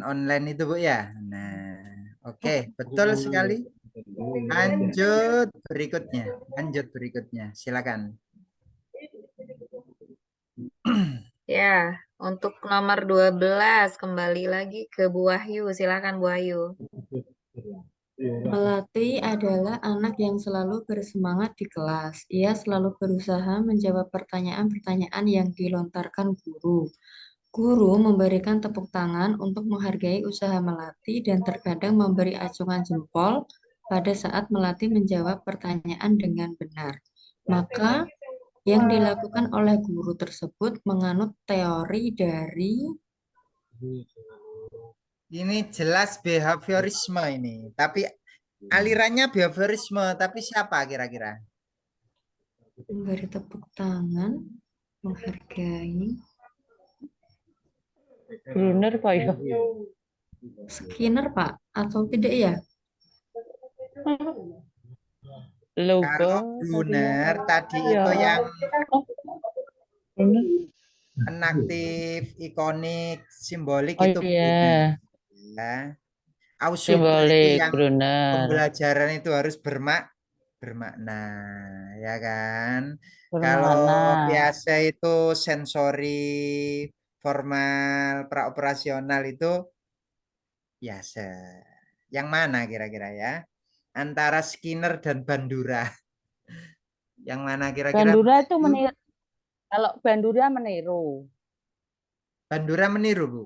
Online itu Bu ya. Nah, oke, betul sekali. Lanjut berikutnya. Silakan. Ya, untuk nomor 12 kembali lagi ke Bu Wahyu. Silakan Bu Wahyu. Melati adalah anak yang selalu bersemangat di kelas. Ia selalu berusaha menjawab pertanyaan-pertanyaan yang dilontarkan guru. Guru memberikan tepuk tangan untuk menghargai usaha Melati dan terkadang memberi acungan jempol pada saat Melati menjawab pertanyaan dengan benar. Maka yang dilakukan oleh guru tersebut menganut teori dari ini jelas behaviorisme ini, tapi alirannya behaviorisme, tapi siapa kira-kira? Memberi tepuk tangan, menghargai. Brunner Pak ya? Skinner Pak atau tidak ya? Lupa Kalau Brunner tadi ya. itu yang Brunner. inaktif, ikonik, simbolik Oh itu iya, Brunner. Ya. Ausubel itu simbolik yang Brunner. pembelajaran itu harus bermakna, ya kan? Kalau Bermakna. biasa itu sensori, formal, praoperasional itu biasa. Yang mana kira-kira ya? Antara Skinner dan Bandura. Yang mana kira-kira? Bandura itu meniru. Kalau Bandura meniru. Bandura meniru, Bu.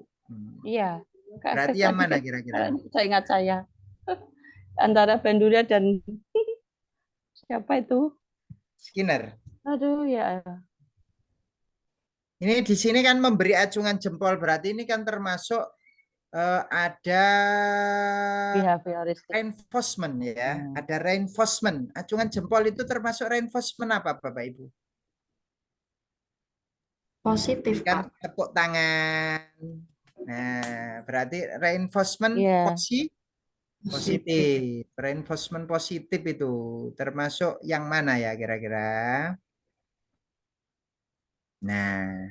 Iya. Berarti yang mana kira-kira? Saya ingat saya. Antara Bandura dan siapa itu? Skinner. Aduh ya. Ini di sini kan memberi acungan jempol, berarti ini kan termasuk ada Behavioristik. reinforcement ya. Ada reinforcement. Acungan jempol itu termasuk reinforcement apa Bapak Ibu? Positif Kan Pak. tepuk tangan. Nah, berarti reinforcement Iya. positif. Reinforcement positif itu termasuk yang mana ya kira-kira? Nah,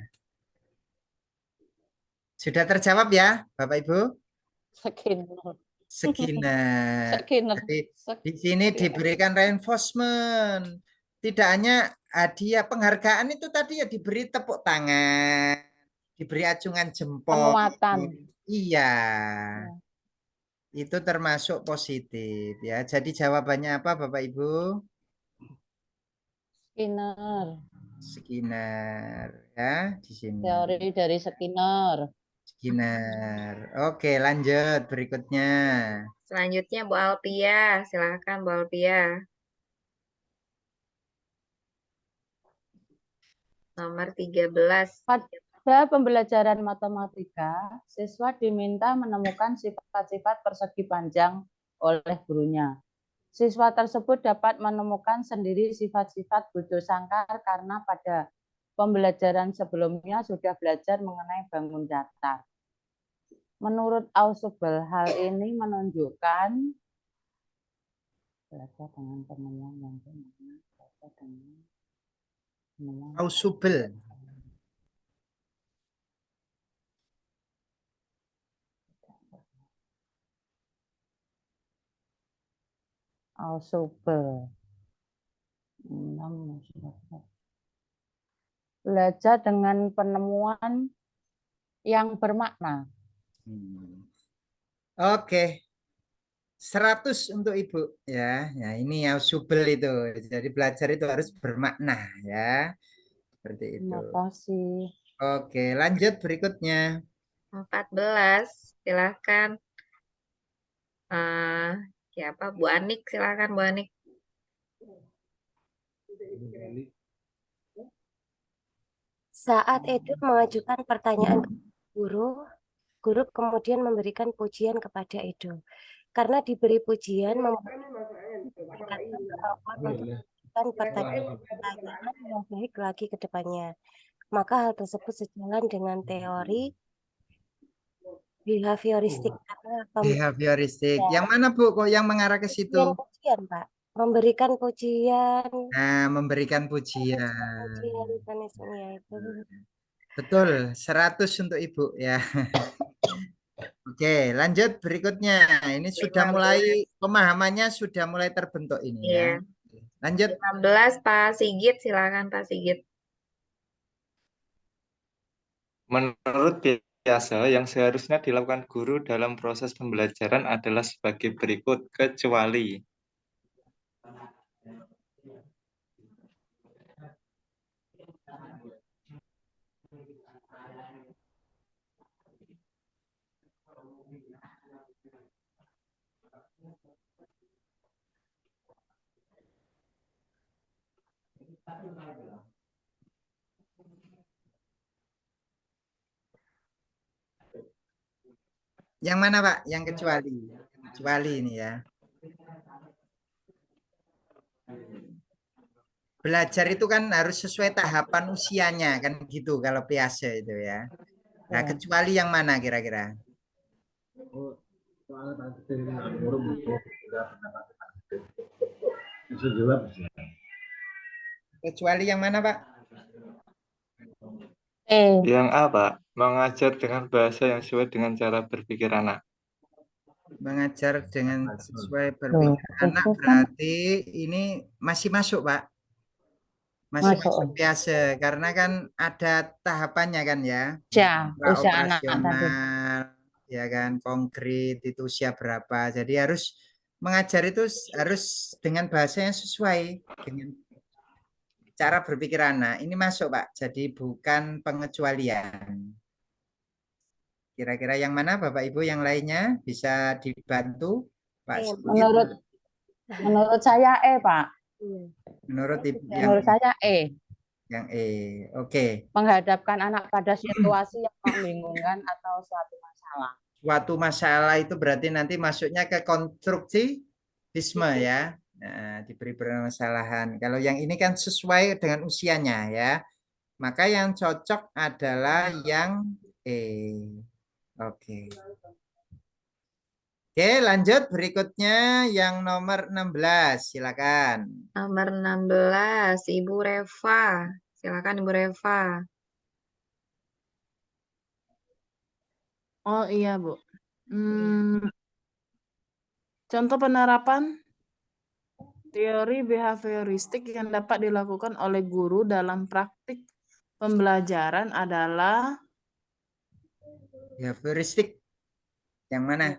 sudah terjawab ya Bapak Ibu? Skinner. Skinner. Skinner. Jadi di sini diberikan reinforcement. Tidak hanya hadiah penghargaan itu tadi ya diberi tepuk tangan, diberi acungan jempol. Penguatan. Iya. Itu termasuk positif ya. Jadi jawabannya apa Bapak Ibu? Skinner. Skinner ya di sini. Teori dari Skinner. Skinner. Oke, lanjut berikutnya. Selanjutnya Bu Alpia, silakan Bu Alpia. Nomor 13. Pada pembelajaran matematika, siswa diminta menemukan sifat-sifat persegi panjang oleh gurunya. Siswa tersebut dapat menemukan sendiri sifat-sifat bujur sangkar karena pada pembelajaran sebelumnya sudah belajar mengenai bangun datar. Menurut Ausubel, hal ini menunjukkan belajar dengan penemuan yang benar, belajar dengan penemuan. Ausubel. Ausubel. Belajar dengan penemuan yang bermakna. Oke. 100 untuk Ibu ya. Ya, ini Ausubel itu. Jadi belajar itu harus bermakna ya. Seperti itu. Terima kasih. Oke, lanjut berikutnya. 14, silakan. Siapa? Bu Anik, silakan Bu Anik. Saat Edo mengajukan pertanyaan ke guru, guru kemudian memberikan pujian kepada Edo. Karena diberi pujian, meningkatkan kemampuan untuk mengajukan pertanyaan yang baik lagi ke depannya. Maka hal tersebut sejalan dengan teori behavioristik. Behavioristik. Yang mana Bu? Kok yang mengarah ke situ? Pujian, Pak. Memberikan pujian. Nah, memberikan pujian. Mekanismenya itu. Betul, 100 untuk Ibu ya. Oke, lanjut berikutnya. Ini sudah mulai pemahamannya sudah mulai terbentuk ini ya. Lanjut. 15 Pak Sigit, silakan Pak Sigit. Menurut biasa, yang seharusnya dilakukan guru dalam proses pembelajaran adalah sebagai berikut, kecuali Yang mana Pak? Yang kecuali. Kecuali ini ya. Belajar itu kan harus sesuai tahapan usianya kan gitu kalau biasa itu ya. Nah, kecuali yang mana kira-kira? Kecuali yang mana, Pak? Yang A, Pak. Mengajar dengan bahasa yang sesuai dengan cara berpikir anak. Mengajar dengan sesuai berpikir anak berarti ini masih masuk, Pak. Masih masuk biasa karena kan ada tahapannya kan ya. Usia anak tadi. Operasional, ya kan, konkret itu usia berapa. Jadi harus mengajar itu harus dengan bahasa yang sesuai dengan cara berpikir anak. Ini masuk, Pak. Jadi bukan pengecualian. Kira-kira yang mana Bapak Ibu yang lainnya bisa dibantu Pak? Menurut saya Pak. Menurut Ibu menurut saya yang Oke. Menghadapkan anak pada situasi yang membingungkan atau suatu masalah. Suatu masalah itu berarti nanti masuknya ke konstruktivisme ya. Nah, diberi permasalahan. Kalau yang ini kan sesuai dengan usianya ya. Maka yang cocok adalah yang Oke. Oke, lanjut berikutnya yang nomor 16. Silakan. Nomor 16, Ibu Reva. Silakan Ibu Reva. Oh iya, Bu. Contoh penerapan teori behavioristik yang dapat dilakukan oleh guru dalam praktik pembelajaran adalah behavioristik. Yang mana?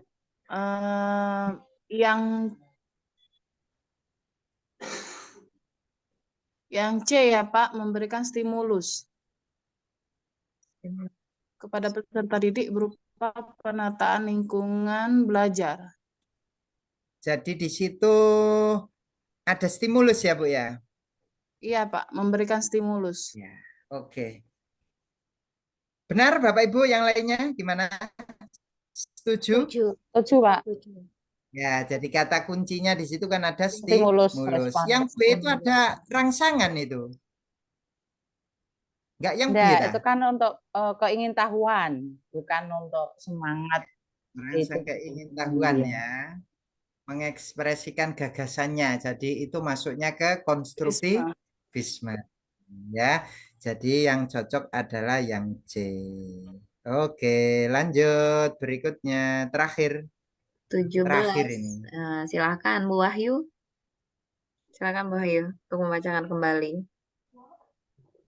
Yang C ya, Pak, memberikan stimulus kepada peserta didik berupa penataan lingkungan belajar. Jadi di situ ada stimulus ya, Bu ya? Iya, Pak, memberikan stimulus. Ya, oke. Benar, Bapak Ibu yang lainnya gimana? Setuju? Setuju, Pak. Ya, jadi kata kuncinya di situ kan ada stimulus. Yang B itu ada rangsangan itu. Enggak yang B. Itu kan untuk keingintahuan, bukan untuk semangat. Merangsang keingintahuan ya. Mengekspresikan gagasannya. Jadi itu masuknya ke konstruktivisme. Ya. Jadi yang cocok adalah yang C. Oke, lanjut berikutnya terakhir. 17. Terakhir ini. Silakan Bu Wahyu. Silakan Bu Wahyu untuk membacakan kembali.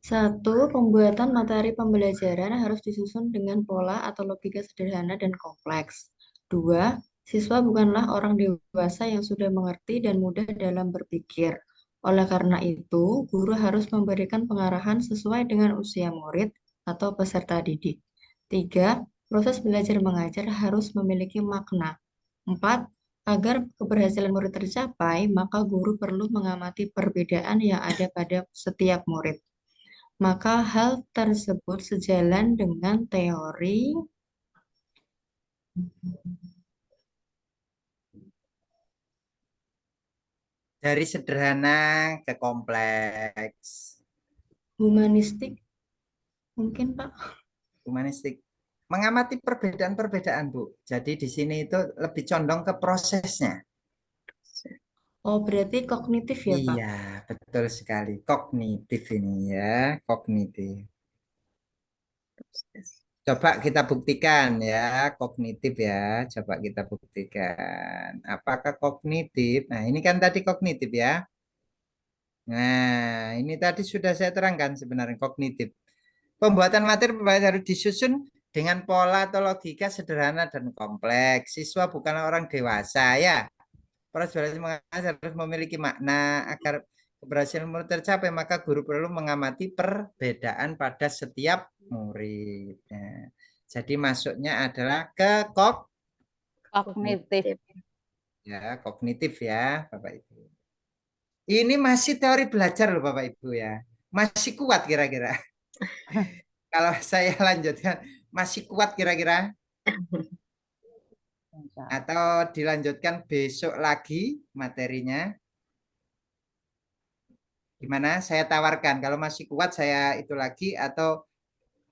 1. Pembuatan materi pembelajaran harus disusun dengan pola atau logika sederhana dan kompleks. 2. Siswa bukanlah orang dewasa yang sudah mengerti dan mudah dalam berpikir. Oleh karena itu, guru harus memberikan pengarahan sesuai dengan usia murid atau peserta didik. 3. Proses belajar mengajar harus memiliki makna. 4. Agar keberhasilan murid tercapai, maka guru perlu mengamati perbedaan yang ada pada setiap murid. Maka hal tersebut sejalan dengan teori dari sederhana ke kompleks. Humanistik, mungkin Pak. Humanistik. Mengamati perbedaan-perbedaan, Bu. Jadi di sini itu lebih condong ke prosesnya. Oh, berarti kognitif ya, Pak? Iya, betul sekali. Kognitif ini ya, kognitif. Coba kita buktikan ya, kognitif ya. Coba kita buktikan. Apakah kognitif? Nah, ini kan tadi kognitif ya. Nah, ini tadi sudah saya terangkan sebenarnya kognitif. Pembuatan materi harus disusun dengan pola atau logika sederhana dan kompleks. Siswa bukanlah orang dewasa ya. Proses belajar mengajar harus memiliki makna agar keberhasilan murid tercapai, maka guru perlu mengamati perbedaan pada setiap murid. Nah, jadi masuknya adalah ke kognitif. Ya, kognitif ya, Bapak Ibu. Ini masih teori belajar loh Bapak Ibu ya. Masih kuat kira-kira. Kalau saya lanjutkan, masih kuat kira-kira? Atau dilanjutkan besok lagi materinya? Gimana? Saya tawarkan. Kalau masih kuat saya itu lagi atau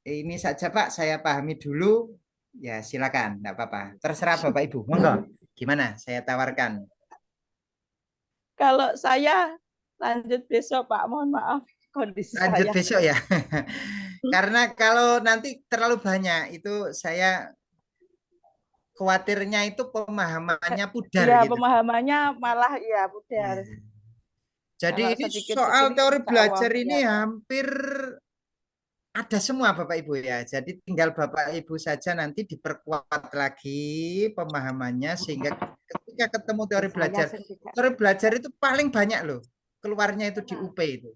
ini saja Pak, saya pahami dulu. Ya silakan, enggak apa-apa. Terserah Bapak Ibu. Monggo. Gimana? Saya tawarkan. Kalau saya lanjut besok, Pak. Mohon maaf kondisi Lanjut saya. besok ya. Karena kalau nanti terlalu banyak itu saya khawatirnya itu pemahamannya pudar Ya, gitu. pemahamannya malah ya pudar. Ya. Jadi Kalau ini sedikit soal begini, teori insya belajar Allah, ini ya. hampir ada semua Bapak Ibu ya. Jadi tinggal Bapak Ibu saja nanti diperkuat lagi pemahamannya sehingga ketika ketemu teori belajar itu paling banyak loh keluarnya itu di UP itu.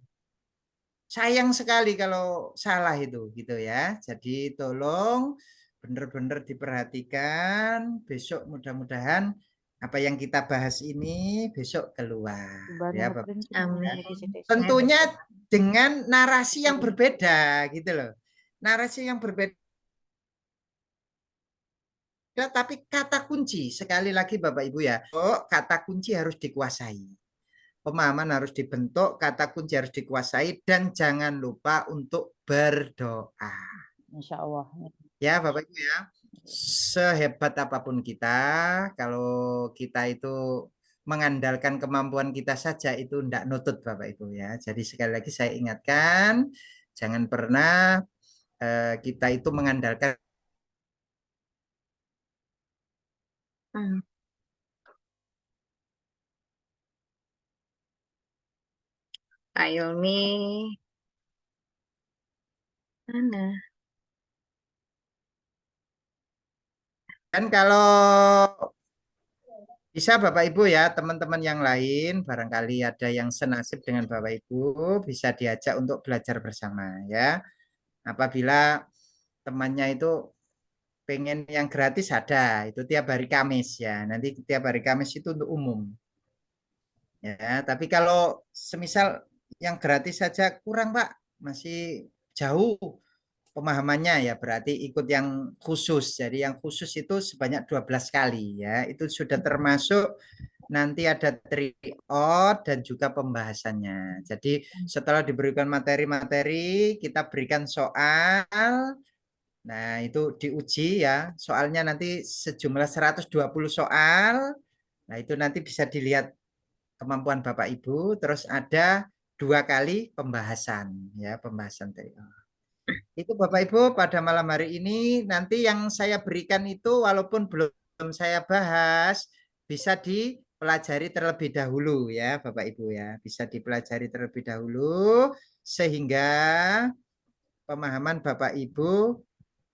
Sayang sekali kalau salah itu gitu ya. Jadi tolong benar-benar diperhatikan. Besok mudah-mudahan apa yang kita bahas ini besok keluar ya Bapak. Amin. Tentunya dengan narasi yang berbeda gitu loh. Narasi yang berbeda tapi kata kunci sekali lagi Bapak Ibu ya. Oh, kata kunci harus dikuasai. Pemahaman harus dibentuk, kata kunci harus dikuasai, dan jangan lupa untuk berdoa. Insya Allah. Ya Bapak Ibu ya, sehebat apapun kita, kalau kita itu mengandalkan kemampuan kita saja itu tidak nutut Bapak Ibu ya. Jadi sekali lagi saya ingatkan, jangan pernah kita itu mengandalkan. Kak Ilmi. Mana? Dan kalau bisa Bapak Ibu ya, teman-teman yang lain barangkali ada yang senasib dengan Bapak Ibu bisa diajak untuk belajar bersama ya. Apabila temannya itu pengen yang gratis ada, itu tiap hari Kamis ya. Nanti tiap hari Kamis itu untuk umum. Ya, tapi kalau semisal yang gratis saja kurang Pak, masih jauh pemahamannya ya berarti ikut yang khusus. Jadi yang khusus itu sebanyak 12 kali ya. Itu sudah termasuk nanti ada tryout dan juga pembahasannya. Jadi setelah diberikan materi-materi, kita berikan soal. Nah, itu diuji ya. Soalnya nanti sejumlah 120 soal. Nah, itu nanti bisa dilihat kemampuan Bapak Ibu. Terus ada 2 kali pembahasan ya, pembahasan tryout. Itu Bapak Ibu pada malam hari ini nanti yang saya berikan itu walaupun belum saya bahas bisa dipelajari terlebih dahulu ya Bapak Ibu ya. Bisa dipelajari terlebih dahulu sehingga pemahaman Bapak Ibu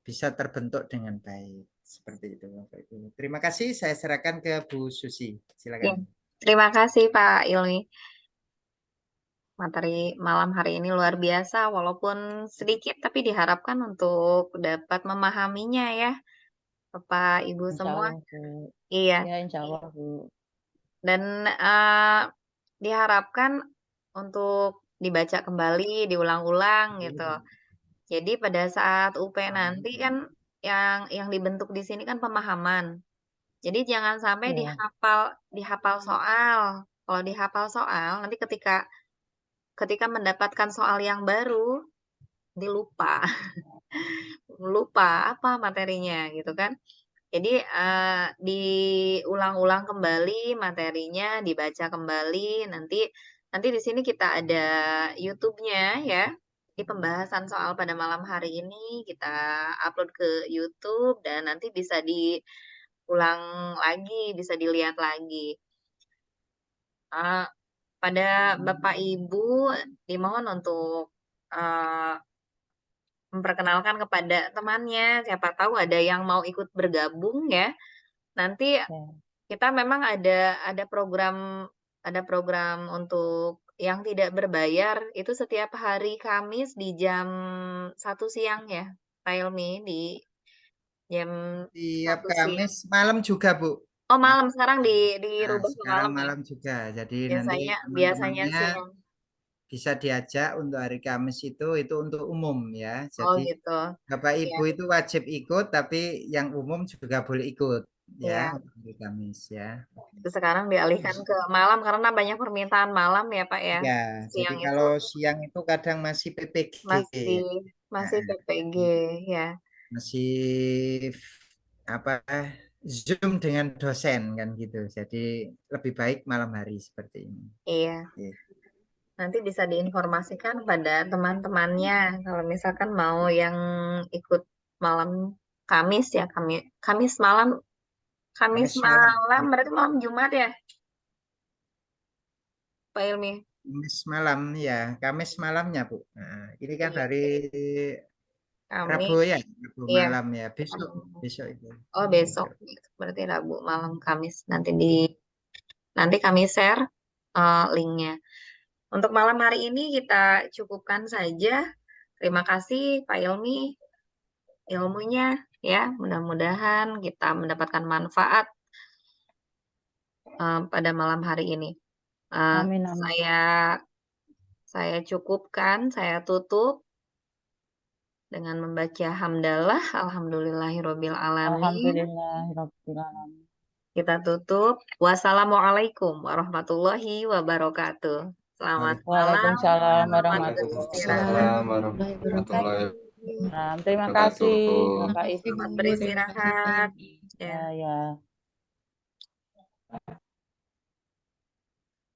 bisa terbentuk dengan baik. Seperti itu Bapak Ibu. Terima kasih, saya serahkan ke Bu Susi. Silakan. Ya, terima kasih Pak Ilmi. Materi malam hari ini luar biasa, walaupun sedikit tapi diharapkan untuk dapat memahaminya ya, Bapak Ibu Insya semua. Allah, Bu. Iya. Ya, insya Allah, Bu. Dan diharapkan untuk dibaca kembali, diulang-ulang gitu. Jadi pada saat UP nanti kan yang dibentuk di sini kan pemahaman. Jadi jangan sampai Ya. dihafal soal. Kalau dihafal soal nanti ketika mendapatkan soal yang baru dilupa. Lupa apa materinya gitu kan. Jadi diulang-ulang kembali materinya, dibaca kembali, nanti di sini kita ada YouTube-nya ya. Di pembahasan soal pada malam hari ini kita upload ke YouTube dan nanti bisa diulang lagi, bisa dilihat lagi. Pada Bapak Ibu dimohon untuk memperkenalkan kepada temannya, siapa tahu ada yang mau ikut bergabung ya. Nanti kita memang ada program untuk yang tidak berbayar itu setiap hari Kamis di jam 1 siang ya, Pak Ilmi, di jam Tiap 1 siang. Kamis malam juga, Bu. Oh, malam sekarang dirubah ke Sekarang malam ya. malam juga. Jadi nanti Biasanya teman-temannya siang. bisa diajak untuk hari Kamis itu untuk umum ya. Oh Jadi gitu. Bapak Iya. Ibu itu wajib ikut, tapi yang umum juga boleh ikut ya Iya. untuk hari Kamis ya. Sekarang dialihkan ke malam karena banyak permintaan malam ya Pak ya. Ya, jadi Siang itu kalau siang itu kadang masih PPG. Masih PPG ya. Masih Zoom dengan dosen kan gitu. Jadi lebih baik malam hari seperti ini. Iya. Nanti bisa diinformasikan pada teman-temannya kalau misalkan mau yang ikut malam Kamis ya, Kamis malam berarti malam Jumat ya, Pak Ilmi? Kamis malam ya, Kamis malamnya Bu. Nah, ini kan hari Rabu ya, Rabu malam ya, besok itu. Oh besok, berarti Rabu malam Kamis. Nanti kami share linknya. Untuk malam hari ini kita cukupkan saja. Terima kasih Pak Ilmi ilmunya ya. Mudah-mudahan kita mendapatkan manfaat pada malam hari ini. Amin, amin. Saya cukupkan, saya tutup dengan membaca hamdalah alhamdulillahirabbil alamin. Alhamdulillahirabbil alamin. Kita tutup. Wassalamualaikum warahmatullahi wabarakatuh. Selamat malam. Waalaikumsalam warahmatullahi wabarakatuh. Terima kasih Bapak Ibu. Selamat beristirahat. Ya.